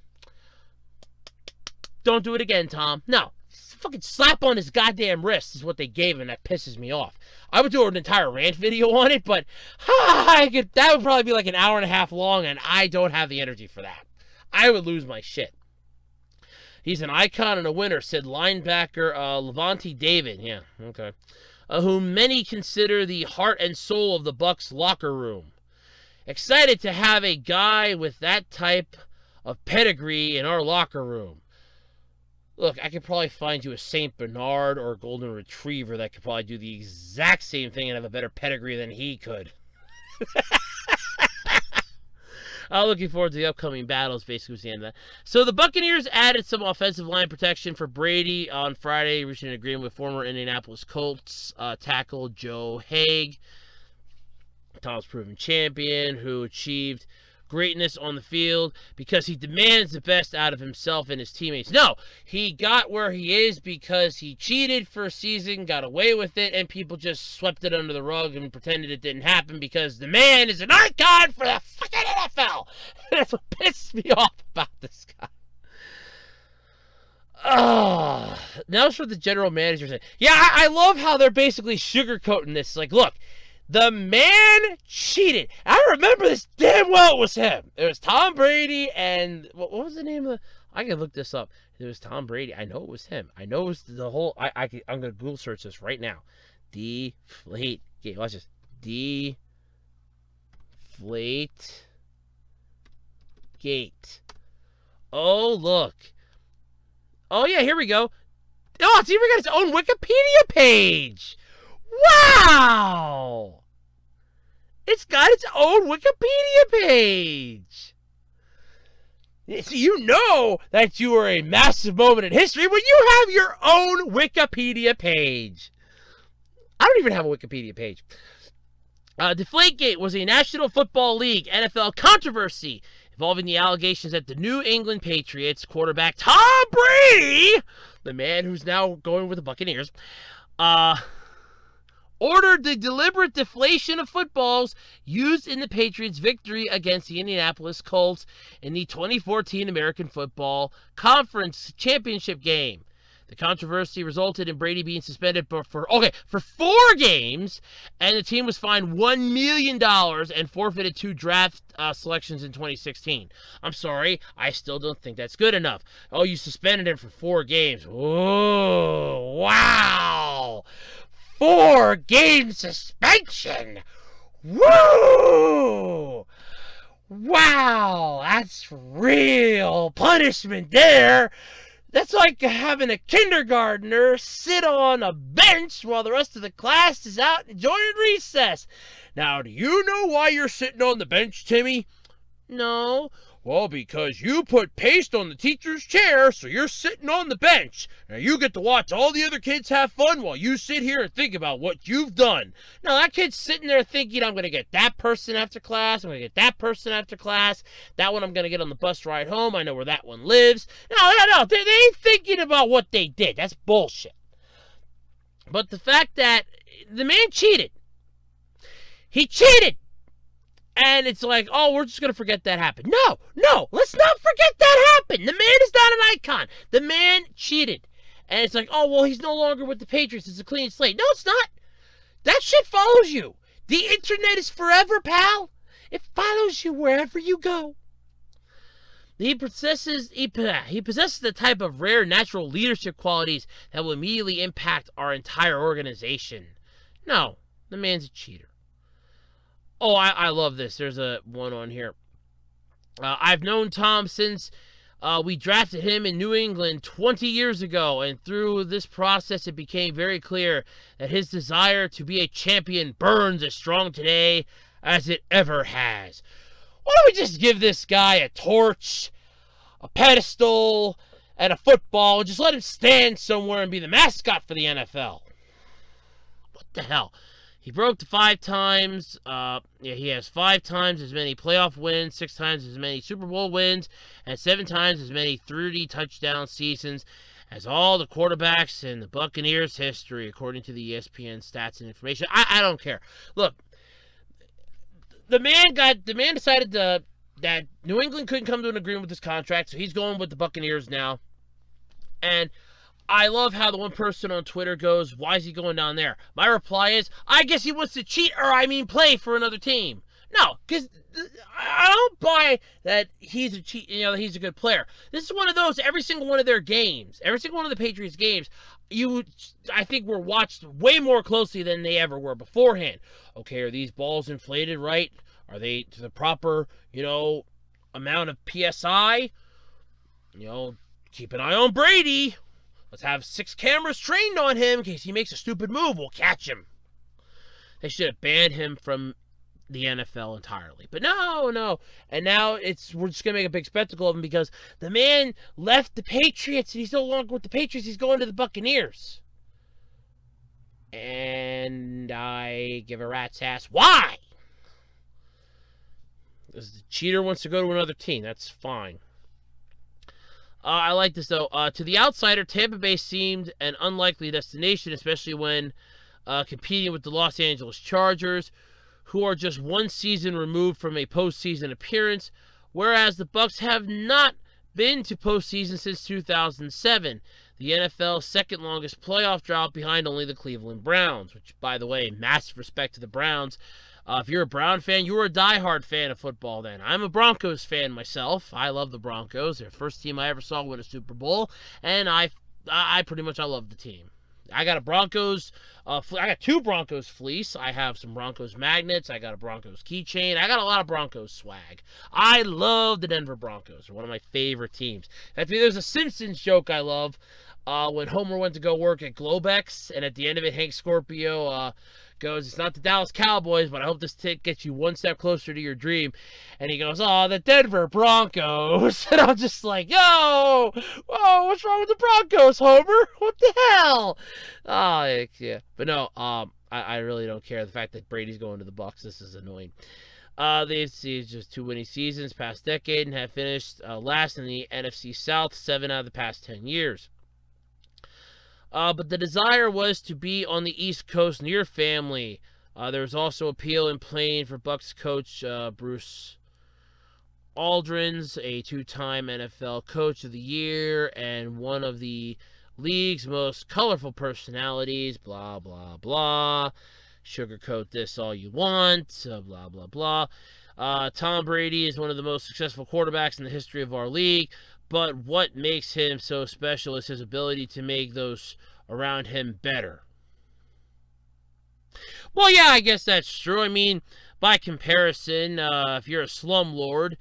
Don't do it again, Tom. No. Fucking slap on his goddamn wrist is what they gave him. That pisses me off. I would do an entire rant video on it, but that would probably be like an hour and a half long, and I don't have the energy for that. I would lose my shit. He's an icon and a winner, said linebacker Levante David. Yeah, okay. Whom many consider the heart and soul of the Bucs locker room. Excited to have a guy with that type of pedigree in our locker room. Look, I could probably find you a St. Bernard or a Golden Retriever that could probably do the exact same thing and have a better pedigree than he could. I'm looking forward to the upcoming battles, basically, was the end of that. So the Buccaneers added some offensive line protection for Brady on Friday, reaching an agreement with former Indianapolis Colts tackle Joe Haig, Tom's proven champion, who achieved greatness on the field because he demands the best out of himself and his teammates. No, he got where he is because he cheated for a season, got away with it, and people just swept it under the rug and pretended it didn't happen because the man is an icon for the fucking NFL. That's what pisses me off about this guy. Now it's for the general manager saying, yeah, I love how they're basically sugarcoating this. Like, look, The man cheated. I remember this damn well. It was him. It was Tom Brady and what was the name of the? I can look this up. It was Tom Brady. I know it was him. I know it was the whole. I'm gonna Google search this right now. Deflate gate. Watch this. Deflate gate. Oh look. Oh yeah, here we go. Oh, it's even got its own Wikipedia page. Wow! It's got its own Wikipedia page. So you know that you are a massive moment in history when you have your own Wikipedia page. I don't even have a Wikipedia page. Deflategate was a National Football League NFL controversy involving the allegations that the New England Patriots quarterback Tom Brady, the man who's now going with the Buccaneers, ordered the deliberate deflation of footballs used in the Patriots' victory against the Indianapolis Colts in the 2014 American Football Conference Championship game. The controversy resulted in Brady being suspended for 4 games, and the team was fined $1 million and forfeited 2 draft selections in 2016. I'm sorry, I still don't think that's good enough. Oh, you suspended him for 4 games. Oh, wow! 4-game suspension! Woo! Wow, that's real punishment there. That's like having a kindergartner sit on a bench while the rest of the class is out enjoying recess. Now, do you know why you're sitting on the bench, Timmy? No. Well, because you put paste on the teacher's chair, so you're sitting on the bench. Now, you get to watch all the other kids have fun while you sit here and think about what you've done. Now, that kid's sitting there thinking, I'm going to get that person after class. I'm going to get that person after class. That one I'm going to get on the bus ride home. I know where that one lives. No. They ain't thinking about what they did. That's bullshit. But the fact that the man cheated. He cheated. And it's like, oh, we're just going to forget that happened. No, let's not forget that happened. The man is not an icon. The man cheated. And it's like, oh, well, he's no longer with the Patriots. It's a clean slate. No, it's not. That shit follows you. The internet is forever, pal. It follows you wherever you go. He possesses the type of rare natural leadership qualities that will immediately impact our entire organization. No, the man's a cheater. Oh, I love this. There's a one on here. I've known Tom since we drafted him in New England 20 years ago, and through this process it became very clear that his desire to be a champion burns as strong today as it ever has. Why don't we just give this guy a torch, a pedestal, and a football, and just let him stand somewhere and be the mascot for the NFL? What the hell? He broke to 5 times. He has 5 times as many playoff wins, 6 times as many Super Bowl wins, and 7 times as many 30 touchdown seasons as all the quarterbacks in the Buccaneers' history, according to the ESPN stats and information. I don't care. Look, the man decided that New England couldn't come to an agreement with his contract, so he's going with the Buccaneers now. And I love how the one person on Twitter goes, why is he going down there? My reply is, I guess he wants to cheat, play for another team. No, because I don't buy that he's a cheat, that he's a good player. This is one of those, every single one of their games, every single one of the Patriots games, I think were watched way more closely than they ever were beforehand. Okay, are these balls inflated right? Are they to the proper, amount of PSI? Keep an eye on Brady. Let's have 6 cameras trained on him in case he makes a stupid move. We'll catch him. They should have banned him from the NFL entirely. But no. And now we're just going to make a big spectacle of him because the man left the Patriots and he's no longer with the Patriots. He's going to the Buccaneers. And I give a rat's ass. Why? Because the cheater wants to go to another team. That's fine. I like this, though. To the outsider, Tampa Bay seemed an unlikely destination, especially when competing with the Los Angeles Chargers, who are just 1 season removed from a postseason appearance, whereas the Bucs have not been to postseason since 2007. the NFL's second longest playoff drought behind only the Cleveland Browns, which, by the way, massive respect to the Browns. If you're a Brown fan, you're a diehard fan of football then. I'm a Broncos fan myself. I love the Broncos. They're the first team I ever saw win a Super Bowl, and I pretty much I love the team. I got a Broncos, I got 2 Broncos fleece. I have some Broncos magnets. I got a Broncos keychain. I got a lot of Broncos swag. I love the Denver Broncos. They're one of my favorite teams. In fact, there's a Simpsons joke I love when Homer went to go work at Globex, and at the end of it, Hank Scorpio goes, "It's not the Dallas Cowboys, but I hope this tick gets you one step closer to your dream." And he goes, "Oh, the Denver Broncos." And I'm just like, yo, whoa, what's wrong with the Broncos, Homer? What the hell? Oh, yeah. But no, I really don't care. The fact that Brady's going to the Bucs, this is annoying. They've just 2 winning seasons past decade and have finished last in the NFC South 7 out of the past 10 years. But the desire was to be on the East Coast near family. There was also appeal in playing for Bucs coach Bruce Aldrins, a 2-time NFL Coach of the Year and one of the league's most colorful personalities. Blah, blah, blah. Sugarcoat this all you want. Blah, blah, blah. Tom Brady is one of the most successful quarterbacks in the history of our league. But what makes him so special is his ability to make those around him better. Well, yeah, I guess that's true. I mean, by comparison, if you're a slumlord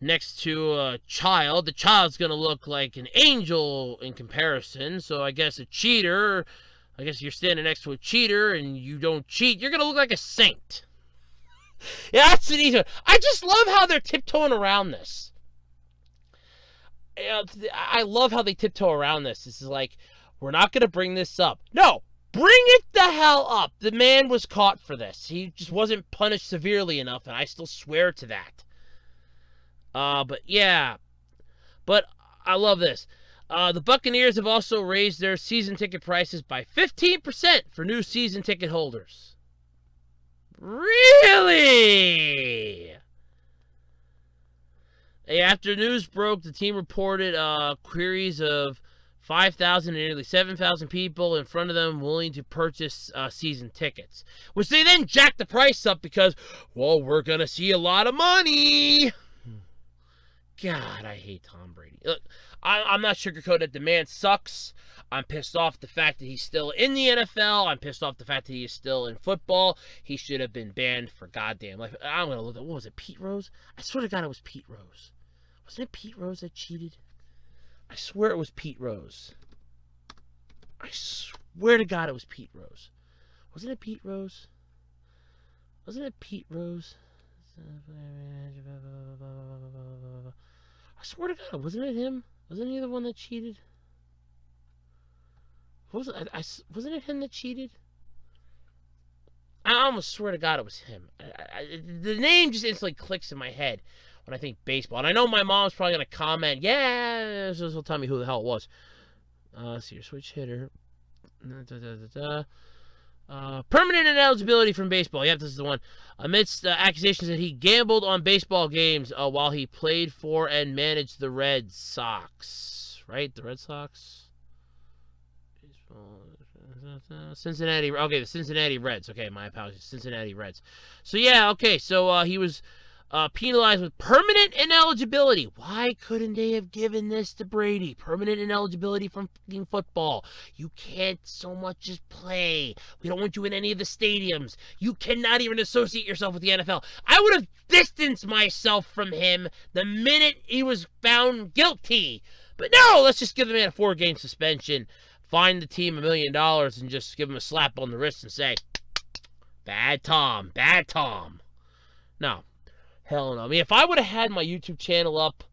next to a child, the child's going to look like an angel in comparison. So I guess a cheater, I guess you're standing next to a cheater and you don't cheat, you're going to look like a saint. Yeah, that's an easy one. I just love how they're tiptoeing around this. I love how they tiptoe around this. This is like, we're not going to bring this up. No, bring it the hell up. The man was caught for this. He just wasn't punished severely enough, and I still swear to that. But yeah. But I love this. The Buccaneers have also raised their season ticket prices by 15% for new season ticket holders. Really? After news broke, the team reported queries of 5,000 and nearly 7,000 people in front of them willing to purchase season tickets, which they then jacked the price up because, well, we're going to see a lot of money. God, I hate Tom Brady. Look, I'm not sugarcoating it. The man sucks. I'm pissed off the fact that he's still in the NFL. I'm pissed off the fact that he is still in football. He should have been banned for goddamn life. I'm going to look at, what was it, Pete Rose? I swear to God it was Pete Rose. Wasn't it Pete Rose that cheated? I swear it was Pete Rose. I swear to God it was Pete Rose. Wasn't it Pete Rose? Wasn't it Pete Rose? I swear to God, wasn't it him? Wasn't he the one that cheated? Wasn't it him that cheated? I almost swear to God it was him. The name just instantly clicks in my head when I think baseball. And I know my mom's probably going to comment, yeah, so he'll tell me who the hell it was. Let's see, your switch hitter. Permanent ineligibility from baseball. Yep, this is the one. Amidst accusations that he gambled on baseball games while he played for and managed the Red Sox. Right? The Red Sox? Cincinnati. Okay, the Cincinnati Reds. Okay, my apologies. Cincinnati Reds. So, yeah, okay. So, he was penalized with permanent ineligibility. Why couldn't they have given this to Brady? Permanent ineligibility from fucking football. You can't so much as play. We don't want you in any of the stadiums. You cannot even associate yourself with the NFL. I would have distanced myself from him the minute he was found guilty. But no, let's just give the man a 4-game suspension, fine the team $1 million, and just give him a slap on the wrist and say, bad Tom, bad Tom. No. Hell no. I mean, if I would have had my YouTube channel up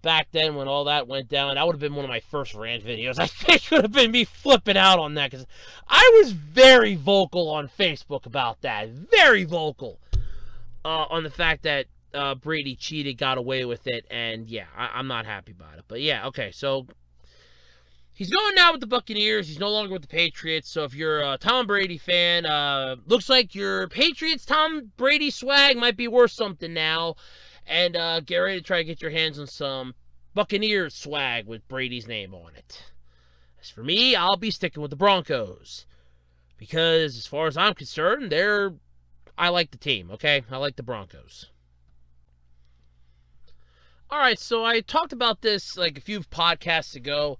back then when all that went down, that would have been one of my first rant videos. I think it would have been me flipping out on that because I was very vocal on Facebook about that. Very vocal on the fact that Brady cheated, got away with it, and yeah, I'm not happy about it. But yeah, okay, so he's going now with the Buccaneers. He's no longer with the Patriots. So if you're a Tom Brady fan, looks like your Patriots Tom Brady swag might be worth something now. And get ready to try to get your hands on some Buccaneers swag with Brady's name on it. As for me, I'll be sticking with the Broncos. Because as far as I'm concerned, I like the team, okay? I like the Broncos. Alright, so I talked about this like a few podcasts ago,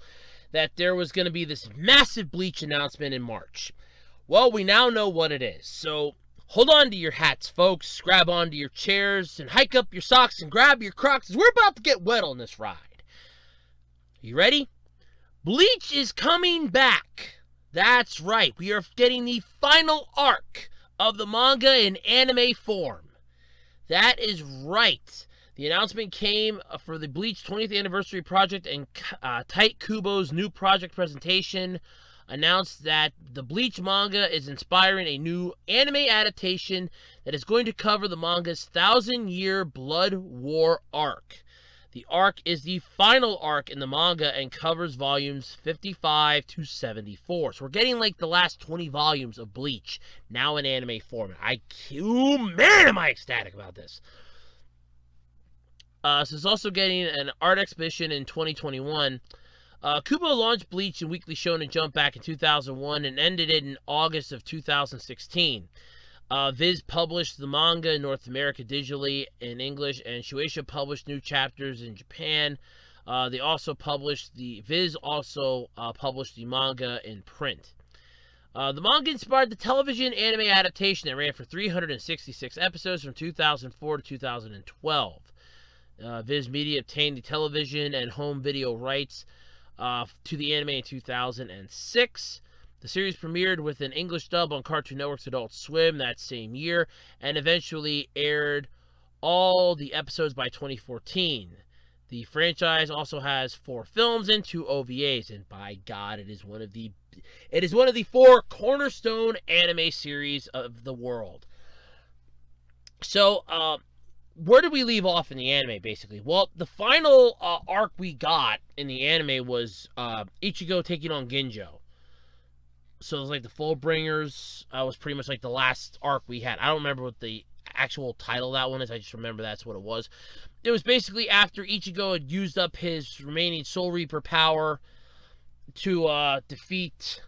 that there was going to be this massive Bleach announcement in March. Well, we now know what it is. So hold on to your hats, folks. Grab onto your chairs and hike up your socks and grab your Crocs, 'cause we're about to get wet on this ride. You ready? Bleach is coming back. That's right. We are getting the final arc of the manga in anime form. That is right. The announcement came for the Bleach 20th anniversary project, and Tite Kubo's new project presentation announced that the Bleach manga is inspiring a new anime adaptation that is going to cover the manga's 1,000-year Blood War arc. The arc is the final arc in the manga and covers volumes 55 to 74. So we're getting like the last 20 volumes of Bleach now in anime format. Oh man, am I ecstatic about this. So it's also getting an art exhibition in 2021. Kubo launched Bleach in Weekly Shonen Jump back in 2001 and ended it in August of 2016. Viz published the manga in North America digitally in English, and Shueisha published new chapters in Japan. Viz also published the manga in print. The manga inspired the television anime adaptation that ran for 366 episodes from 2004 to 2012. Viz Media obtained the television and home video rights to the anime in 2006. The series premiered with an English dub on Cartoon Network's Adult Swim that same year, and eventually aired all the episodes by 2014. The franchise also has 4 films and 2 OVAs, and by God, it is one of the 4 cornerstone anime series of the world. So, where did we leave off in the anime, basically? Well, the final arc we got in the anime was Ichigo taking on Ginjo. So it was like the Fullbringers was pretty much like the last arc we had. I don't remember what the actual title of that one is. I just remember that's what it was. It was basically after Ichigo had used up his remaining Soul Reaper power to defeat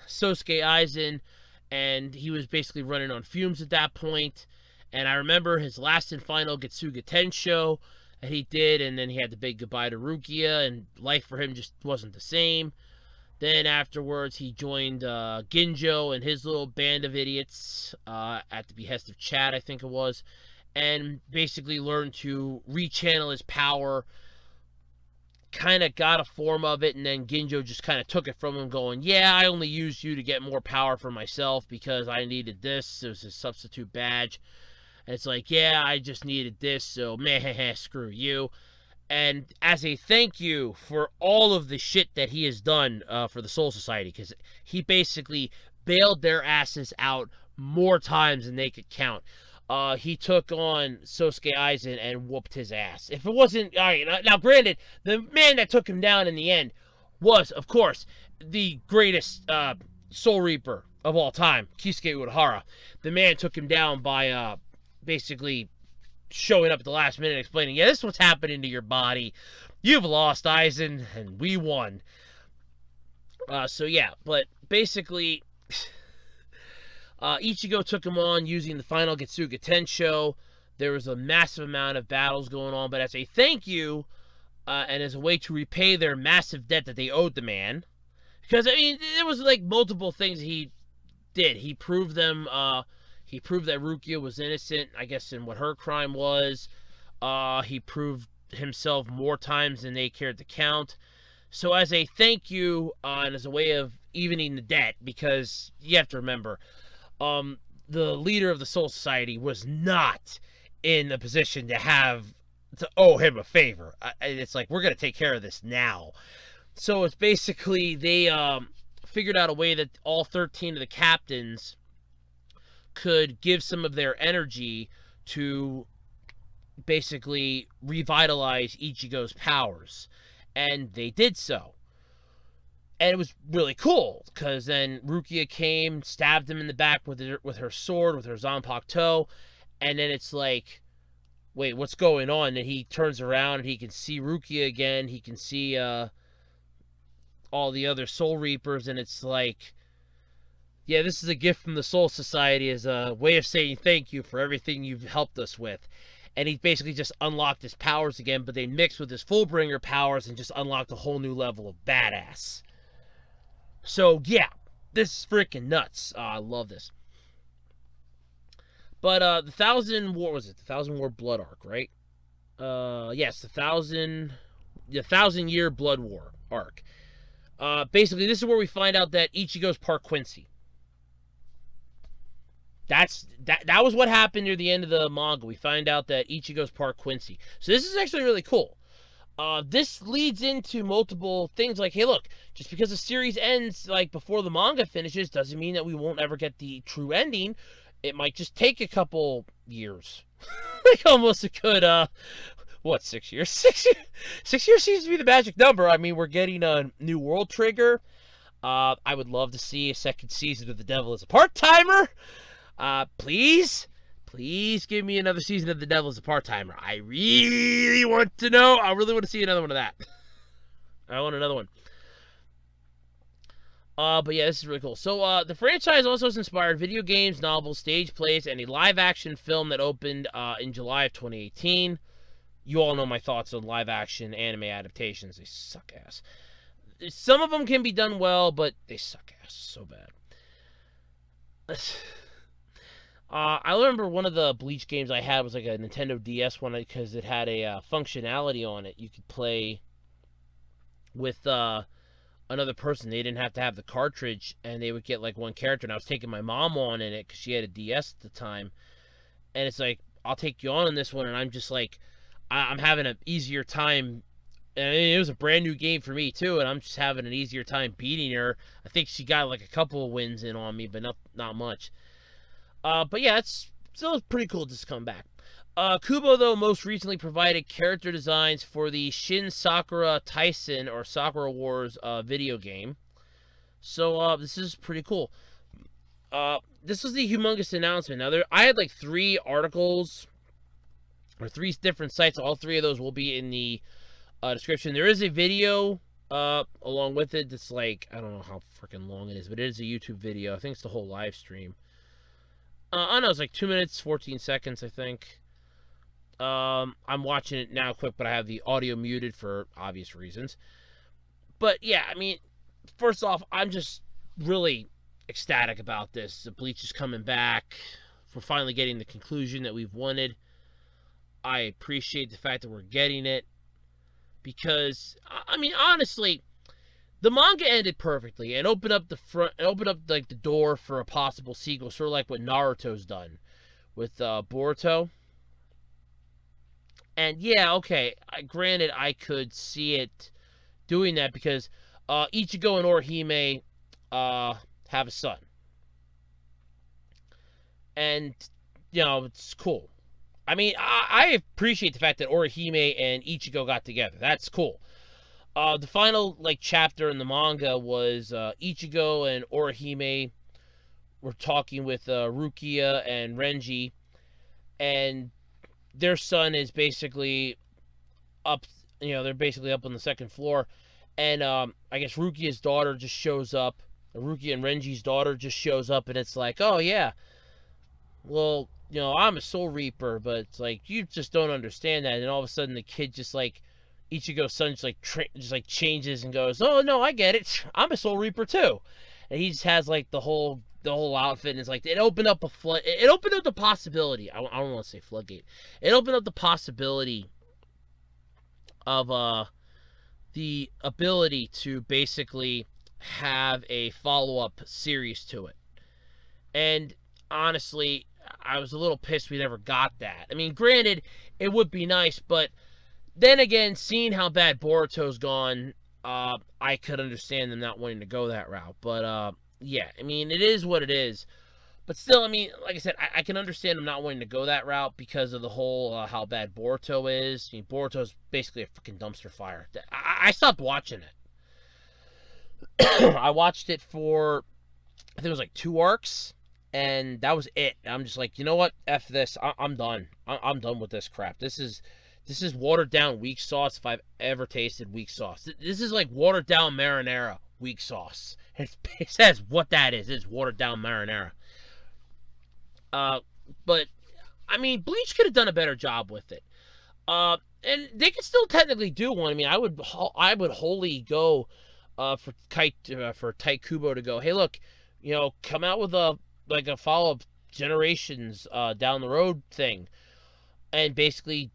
Sosuke Aizen, and he was basically running on fumes at that point. And I remember his last and final Getsuga Tensho that he did, and then he had the big goodbye to Rukia, and life for him just wasn't the same. Then afterwards, he joined Ginjo and his little band of idiots at the behest of Chad, I think it was, and basically learned to rechannel his power, kind of got a form of it, and then Ginjo just kind of took it from him, going, yeah, I only used you to get more power for myself because I needed this. It was his substitute badge. And it's like, yeah, I just needed this, so meh, screw you. And as a thank you for all of the shit that he has done for the Soul Society, because he basically bailed their asses out more times than they could count. He took on Sosuke Aizen and whooped his ass. If it wasn't... All right, now granted, the man that took him down in the end was, of course, the greatest Soul Reaper of all time, Kisuke Urahara. The man took him down by basically showing up at the last minute explaining, yeah, this is what's happening to your body. You've lost, Aizen, and we won. So yeah, but basically... Ichigo took him on using the final Getsuga Tensho. There was a massive amount of battles going on, but as a thank you, and as a way to repay their massive debt that they owed the man, because, I mean, there was, like, multiple things he did. He proved them, he proved that Rukia was innocent, I guess, in what her crime was. He proved himself more times than they cared to count. So as a thank you, and as a way of evening the debt, because you have to remember, the leader of the Soul Society was not in a position to owe him a favor. It's like, we're going to take care of this now. So it's basically, they figured out a way that all 13 of the captains could give some of their energy to basically revitalize Ichigo's powers. And they did so. And it was really cool, because then Rukia came, stabbed him in the back with her sword, with her Zanpakuto, and then it's like, wait, what's going on? And he turns around and he can see Rukia again. He can see all the other Soul Reapers, and it's like, yeah, this is a gift from the Soul Society as a way of saying thank you for everything you've helped us with. And he basically just unlocked his powers again, but they mixed with his Fullbringer powers and just unlocked a whole new level of badass. So, yeah, this is freaking nuts. I love this. But the Thousand War, was it the Thousand War Blood Arc, right? Yes, the Thousand Year Blood War arc. Basically, this is where we find out that Ichigo's part Quincy. That was what happened near the end of the manga. We find out that Ichigo's part Quincy. So this is actually really cool. This leads into multiple things like, hey, look, just because the series ends like before the manga finishes doesn't mean that we won't ever get the true ending. It might just take a couple years. Like almost a good 6 years? 6 years seems to be the magic number. I mean, we're getting a new world trigger. I would love to see a second season of The Devil as a Part-Timer. Please give me another season of The Devil as a Part-Timer. I really want to know. I really want to see another one of that. I want another one. But yeah, this is really cool. So, the franchise also has inspired video games, novels, stage plays, and a live-action film that opened in July of 2018. You all know my thoughts on live-action anime adaptations. They suck ass. Some of them can be done well, but they suck ass so bad. I remember one of the Bleach games I had was like a Nintendo DS one because it had a functionality on it. You could play with another person. They didn't have to have the cartridge, and they would get like one character. And I was taking my mom on in it because she had a DS at the time. And it's like, I'll take you on in this one, and I'm just like, I'm having an easier time. And it was a brand new game for me too, and I'm just having an easier time beating her. I think she got like a couple of wins in on me, but not much. But yeah, it's still pretty cool just to come back. Kubo, though, most recently provided character designs for the Shin Sakura Tyson or Sakura Wars video game. So this is pretty cool. This was the humongous announcement. Now, I had like 3 articles or 3 different sites. All 3 of those will be in the description. There is a video along with it that's like, I don't know how freaking long it is, but it is a YouTube video. I think it's the whole live stream. I don't know, it's like 2 minutes, 14 seconds, I think. I'm watching it now quick, but I have the audio muted for obvious reasons. But yeah, I mean, first off, I'm just really ecstatic about this. The Bleach is coming back. We're finally getting the conclusion that we've wanted. I appreciate the fact that we're getting it. Because, I mean, honestly, the manga ended perfectly and opened up like the door for a possible sequel, sort of like what Naruto's done with Boruto. And yeah, okay, granted, I could see it doing that because Ichigo and Orihime have a son. And, you know, it's cool. I mean, I appreciate the fact that Orihime and Ichigo got together. That's cool. The final like chapter in the manga was Ichigo and Orihime were talking with Rukia and Renji, and their son is basically up. You know, they're basically up on the second floor, and I guess Rukia's daughter just shows up. Rukia and Renji's daughter just shows up, and it's like, oh yeah, well, you know, I'm a Soul Reaper, but it's like you just don't understand that. And all of a sudden, the kid just like Ichigo's son just like changes and goes, oh no, I get it. I'm a Soul Reaper too, and he just has like the whole outfit, and it's like it opened up it opened up the possibility. I don't want to say floodgate. It opened up the possibility of the ability to basically have a follow-up series to it. And honestly, I was a little pissed we never got that. I mean, granted, it would be nice, but then again, seeing how bad Boruto's gone, I could understand them not wanting to go that route. But yeah, I mean, it is what it is. But still, I mean, like I said, I can understand them not wanting to go that route because of the whole how bad Boruto is. I mean, Boruto's basically a freaking dumpster fire. I stopped watching it. I watched it for, I think it was like 2 arcs, and that was it. I'm just like, you know what? F this. I'm done. I'm done with this crap. This is watered down weak sauce if I've ever tasted weak sauce. This is like watered down marinara weak sauce. It says what that is. It's watered down marinara. Uh, but I mean, Bleach could have done a better job with it. And they could still technically do one. I mean, I would wholly go for Taikubo to go. Hey, look, come out with a follow up generations down the road thing, and basically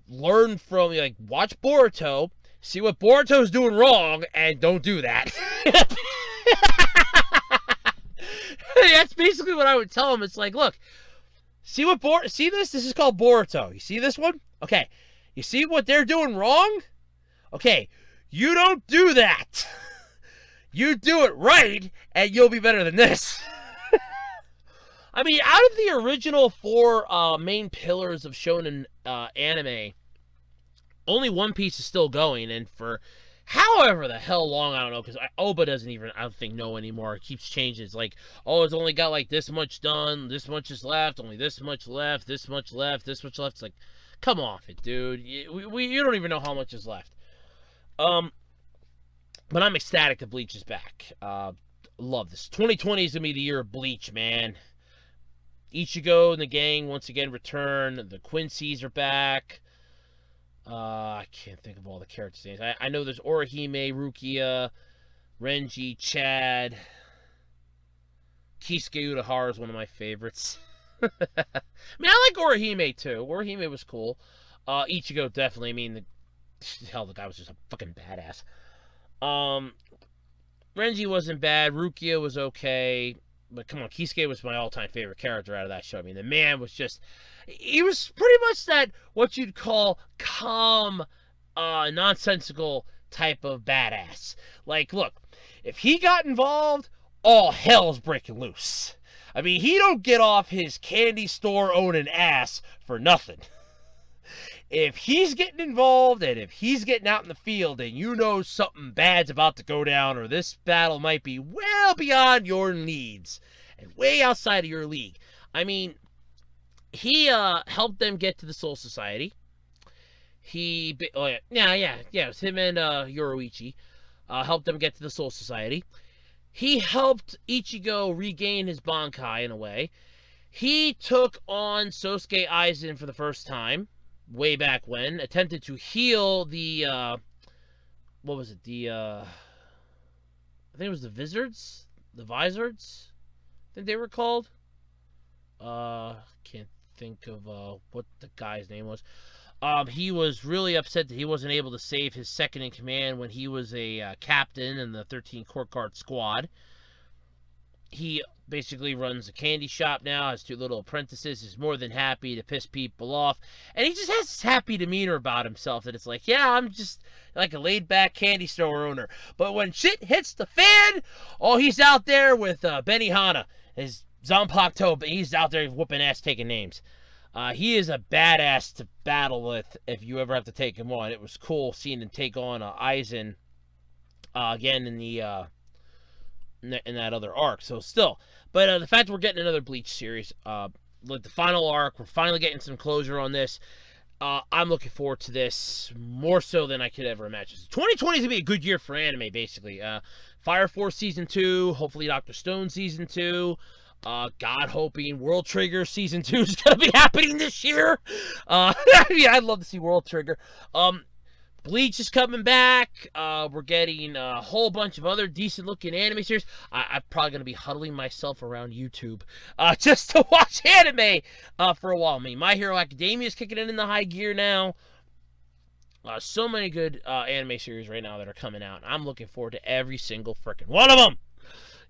learn from like watch Boruto, see what Boruto's doing wrong, and don't do that. That's basically what I would tell him. It's like, look, see this? This is called Boruto. You see this one? Okay. You see what they're doing wrong? Okay. You don't do that. You do it right, and you'll be better than this. I mean, out of the original 4 main pillars of shonen anime, only One Piece is still going, and for however the hell long, I don't know, because Oba doesn't even, I don't think, know anymore. It keeps changing. It's like, oh, it's only got like this much done, this much is left, only this much left, this much left, this much left. It's like, come off it, dude. You don't even know how much is left. But I'm ecstatic that Bleach is back. Love this. 2020 is going to be the year of Bleach, man. Ichigo and the gang once again return. The Quincy's are back. I can't think of all the characters' names. I know there's Orihime, Rukia, Renji, Chad. Kisuke Urahara is one of my favorites. I mean, I like Orihime too. Orihime was cool. Ichigo definitely. I mean, the guy was just a fucking badass. Renji wasn't bad. Rukia was okay. But come on, Kisuke was my all-time favorite character out of that show. I mean, the man was just... He was pretty much that, what you'd call, calm, nonsensical type of badass. Like, look, if he got involved, all hell's breaking loose. I mean, he don't get off his candy store owning ass for nothing. If he's getting involved and if he's getting out in the field and you know something bad's about to go down or this battle might be well beyond your needs and way outside of your league. I mean, he helped them get to the Soul Society. It was him and Yoruichi helped them get to the Soul Society. He helped Ichigo regain his Bankai in a way. He took on Sosuke Aizen for the first time. Way back when, attempted to heal the, what was it, I think it was the Vizards? The Vizards? I think they were called. Can't think of, what the guy's name was. He was really upset that he wasn't able to save his second in command when he was a captain in the 13 Court Guard squad. He basically runs a candy shop now, has 2 little apprentices, is more than happy to piss people off, and he just has this happy demeanor about himself that it's like, yeah, I'm just like a laid-back candy store owner, but when shit hits the fan, oh, he's out there with Benihana, his Zanpakuto, but he's out there whooping ass taking names. He is a badass to battle with if you ever have to take him on. It was cool seeing him take on Aizen again in that other arc. So still, but the fact that we're getting another Bleach series, like the final arc, we're finally getting some closure on this. I'm looking forward to this more so than I could ever imagine. 2020 is gonna be a good year for anime, basically. Fire Force season 2, hopefully Dr. Stone season 2. God hoping World Trigger season 2 is gonna be happening this year. Yeah, I'd love to see World Trigger. Bleach is coming back. We're getting a whole bunch of other decent-looking anime series. I'm probably going to be huddling myself around YouTube just to watch anime for a while. I mean, My Hero Academia is kicking in the high gear now. So many good anime series right now that are coming out. I'm looking forward to every single frickin' one of them.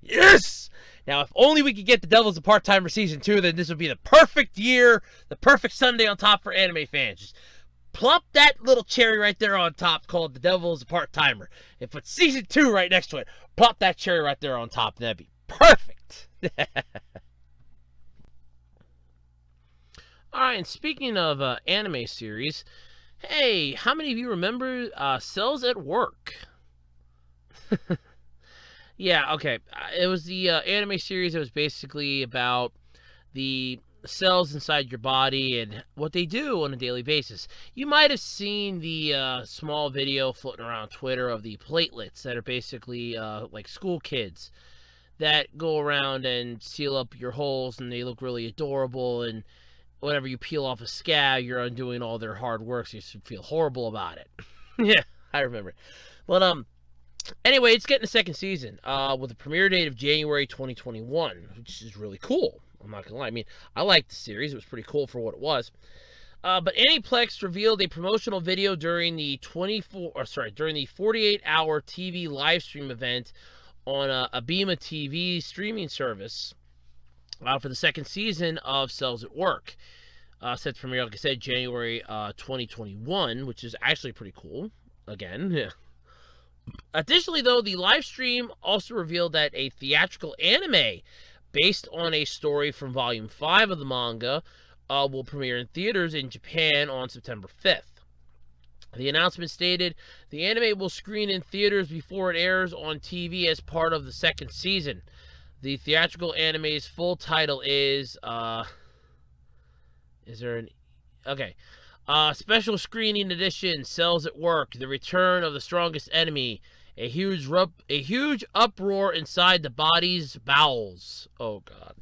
Yes! Now, if only we could get The Devil's a Part-Timer Season 2, then this would be the perfect year, the perfect Sunday on top for anime fans. Just plop that little cherry right there on top called The Devil is a Part-Timer. And put Season 2 right next to it. Plop that cherry right there on top. That'd be perfect. Alright, and speaking of anime series, hey, how many of you remember Cells at Work? Yeah, okay. It was the anime series that was basically about the cells inside your body and what they do on a daily basis. You might have seen the small video floating around Twitter of the platelets that are basically like school kids that go around and seal up your holes, and they look really adorable. And whenever you peel off a scab, you're undoing all their hard work, so you should feel horrible about it. Yeah, I remember it. But anyway, it's getting a second season with a premiere date of January 2021, which is really cool. I'm not gonna lie. I mean, I liked the series. It was pretty cool for what it was. But Aniplex revealed a promotional video during the 48-hour TV live stream event on Abema TV streaming service for the second season of Cells at Work. Set to premiere, like I said, January 2021, which is actually pretty cool. Again, yeah. Additionally, though, the live stream also revealed that a theatrical anime based on a story from Volume 5 of the manga will premiere in theaters in Japan on September 5th. The announcement stated the anime will screen in theaters before it airs on TV as part of the second season. The theatrical anime's full title is there an okay? Special screening edition, Cells at Work, The Return of the Strongest Enemy. A huge uproar inside the body's bowels. Oh, God.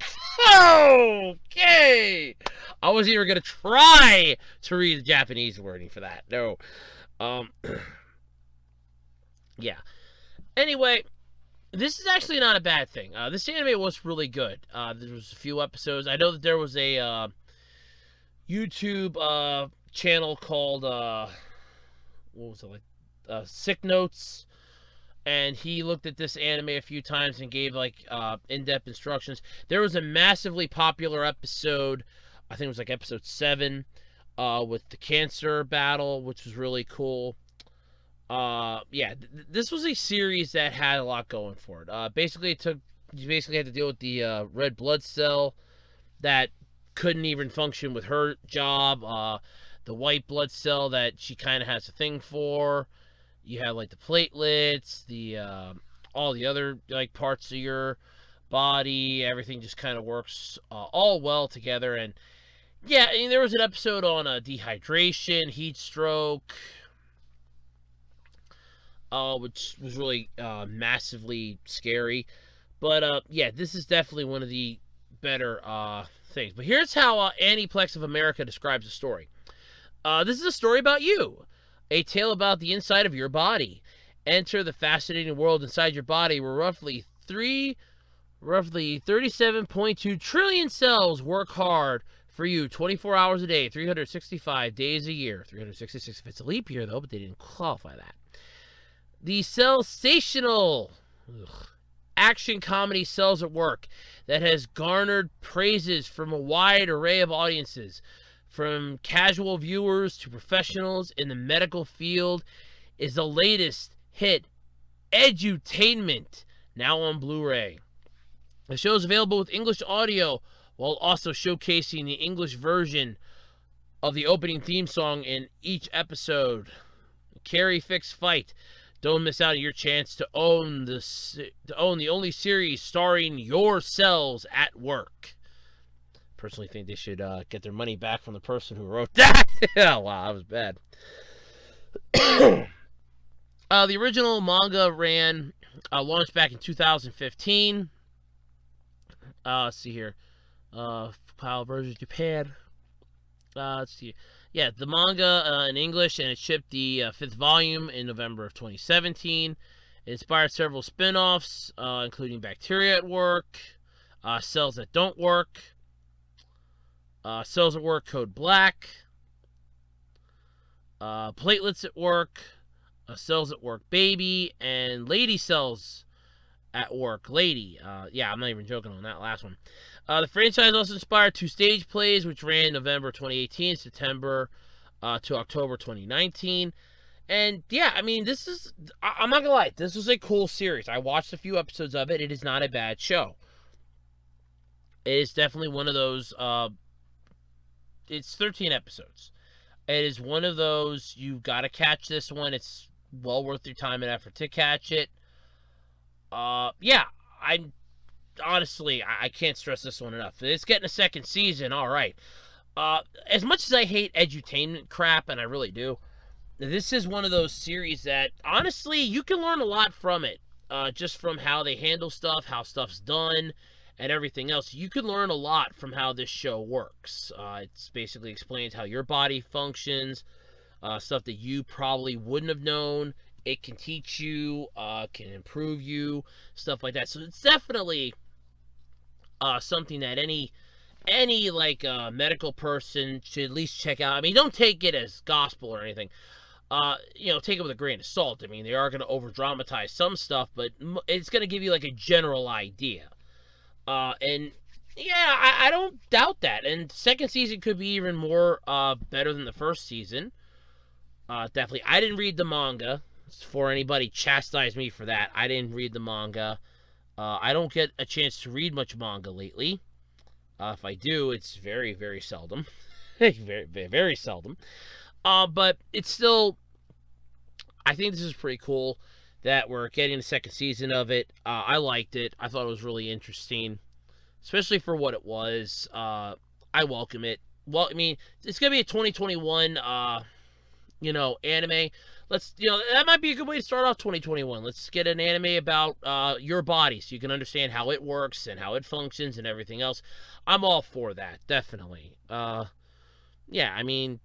Okay! I wasn't even going to try to read the Japanese wording for that. No. Yeah. Anyway, this is actually not a bad thing. This anime was really good. There was a few episodes. I know that there was a YouTube channel called what was it, like Sick Notes, and he looked at this anime a few times and gave like in-depth instructions. There was a massively popular episode, I think it was like episode 7, with the cancer battle, which was really cool. Yeah, this was a series that had a lot going for it. Basically, you basically had to deal with the red blood cell that couldn't even function with her job. The white blood cell that she kind of has a thing for. You have like the platelets, the all the other like parts of your body. Everything just kind of works all well together. And yeah, I mean, there was an episode on dehydration, heat stroke, which was really massively scary. But yeah, this is definitely one of the better things. But here's how Aniplex of America describes the story. This is a story about you, a tale about the inside of your body. Enter the fascinating world inside your body where roughly 37.2 trillion cells work hard for you 24 hours a day, 365 days a year. 366 if it's a leap year, though, but they didn't qualify that. The sensational action comedy Cells at Work that has garnered praises from a wide array of audiences, from casual viewers to professionals in the medical field, is the latest hit edutainment, now on Blu-ray. The show is available with English audio while also showcasing the English version of the opening theme song in each episode. Carry Fix Fight. Don't miss out on your chance to own the only series starring your cells at work. Personally think they should get their money back from the person who wrote that. Wow, that was bad. The original manga launched back in 2015. Let's see here. File version Japan. Let's see. Yeah, the manga in English, and it shipped the 5th volume in November of 2017. It inspired several spin-offs, including Bacteria at Work, Cells That Don't Work, Cells at Work Code Black, Platelets at Work, Cells at Work Baby, and Lady Cells at Work Lady. Yeah, I'm not even joking on that last one. The franchise also inspired 2 stage plays, which ran November 2018, September to October 2019. And yeah, I mean, I'm not gonna lie, this was a cool series. I watched a few episodes of it. It is not a bad show. It is definitely one of those, it's 13 episodes. It is one of those, you gotta catch this one. It's well worth your time and effort to catch it. yeah, I'm honestly, I can't stress this one enough. It's getting a second season, all right. As much as I hate edutainment crap, and I really do, this is one of those series that honestly you can learn a lot from it. Just from how they handle stuff, how stuff's done, and everything else. You can learn a lot from how this show works. It's basically explains how your body functions, stuff that you probably wouldn't have known. It can teach you, can improve you, stuff like that. So it's definitely something that any like medical person should at least check out. I mean, don't take it as gospel or anything. Take it with a grain of salt. I mean, they are going to over dramatize some stuff, but it's going to give you like a general idea. And yeah, I don't doubt that. And second season could be even more better than the first season. Definitely. I didn't read the manga. For anybody chastise me for that, I didn't read the manga. I don't get a chance to read much manga lately. If I do, it's very, very seldom. very, very, very seldom. But it's still, I think this is pretty cool that we're getting the second season of it. I liked it. I thought it was really interesting, especially for what it was. I welcome it. Well, I mean, it's gonna be a 2021, anime. That might be a good way to start off 2021. Let's get an anime about your body so you can understand how it works and how it functions and everything else. I'm all for that, definitely. Yeah, I mean,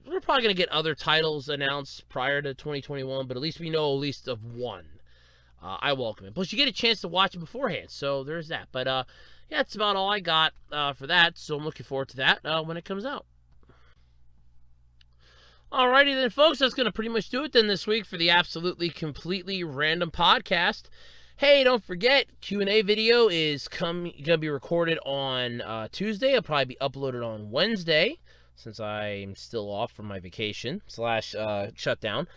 we're probably going to get other titles announced prior to 2021, but at least we know at least of one. I welcome it. Plus, you get a chance to watch it beforehand, so there's that. But, yeah, that's about all I got for that, so I'm looking forward to that when it comes out. Alrighty then, folks, that's going to pretty much do it then this week for the Absolutely Completely Random Podcast. Hey, don't forget, Q&A video is going to be recorded on Tuesday. It'll probably be uploaded on Wednesday, since I'm still off from my vacation / shutdown.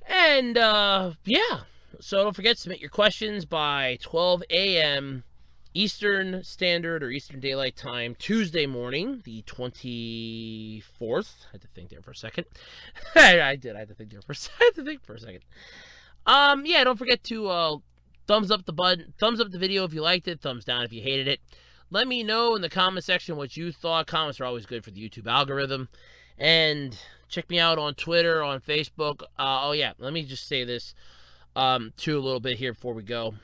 And, yeah, so don't forget to submit your questions by 12 a.m. Eastern Standard or Eastern Daylight Time, Tuesday morning, the 24th. I had to think there for a second. I did. I had to think there for a second. Yeah, don't forget to thumbs up the video if you liked it, thumbs down if you hated it. Let me know in the comment section what you thought. Comments are always good for the YouTube algorithm. And check me out on Twitter, on Facebook. Oh yeah, let me just say this too a little bit here before we go.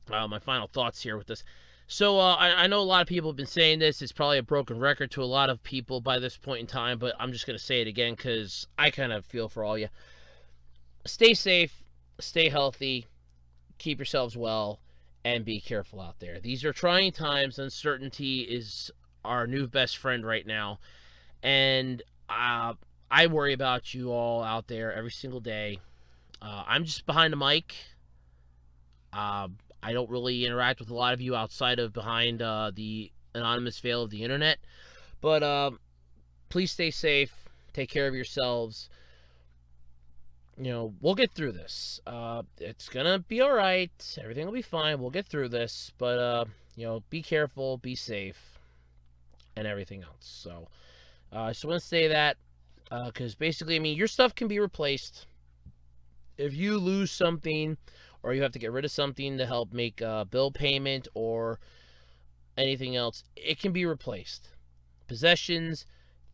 My final thoughts here with this. So I know a lot of people have been saying this. It's probably a broken record to a lot of people by this point in time, but I'm just going to say it again because I kind of feel for all you. Stay safe, stay healthy, keep yourselves well, and be careful out there. These are trying times. Uncertainty is our new best friend right now. And I worry about you all out there every single day. I'm just behind the mic. I don't really interact with a lot of you outside of behind the anonymous veil of the internet. But please stay safe. Take care of yourselves. We'll get through this. It's going to be all right. Everything will be fine. We'll get through this. But, be careful, be safe, and everything else. So, I just want to say that because basically, I mean, your stuff can be replaced. If you lose something or you have to get rid of something to help make a bill payment or anything else, it can be replaced. Possessions,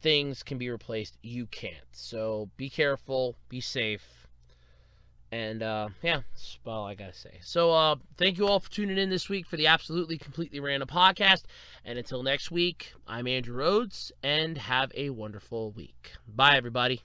things can be replaced. You can't. So be careful, be safe. And yeah, that's about all I gotta say. So thank you all for tuning in this week for the Absolutely Completely Random Podcast. And until next week, I'm Andrew Rhodes, and have a wonderful week. Bye, everybody.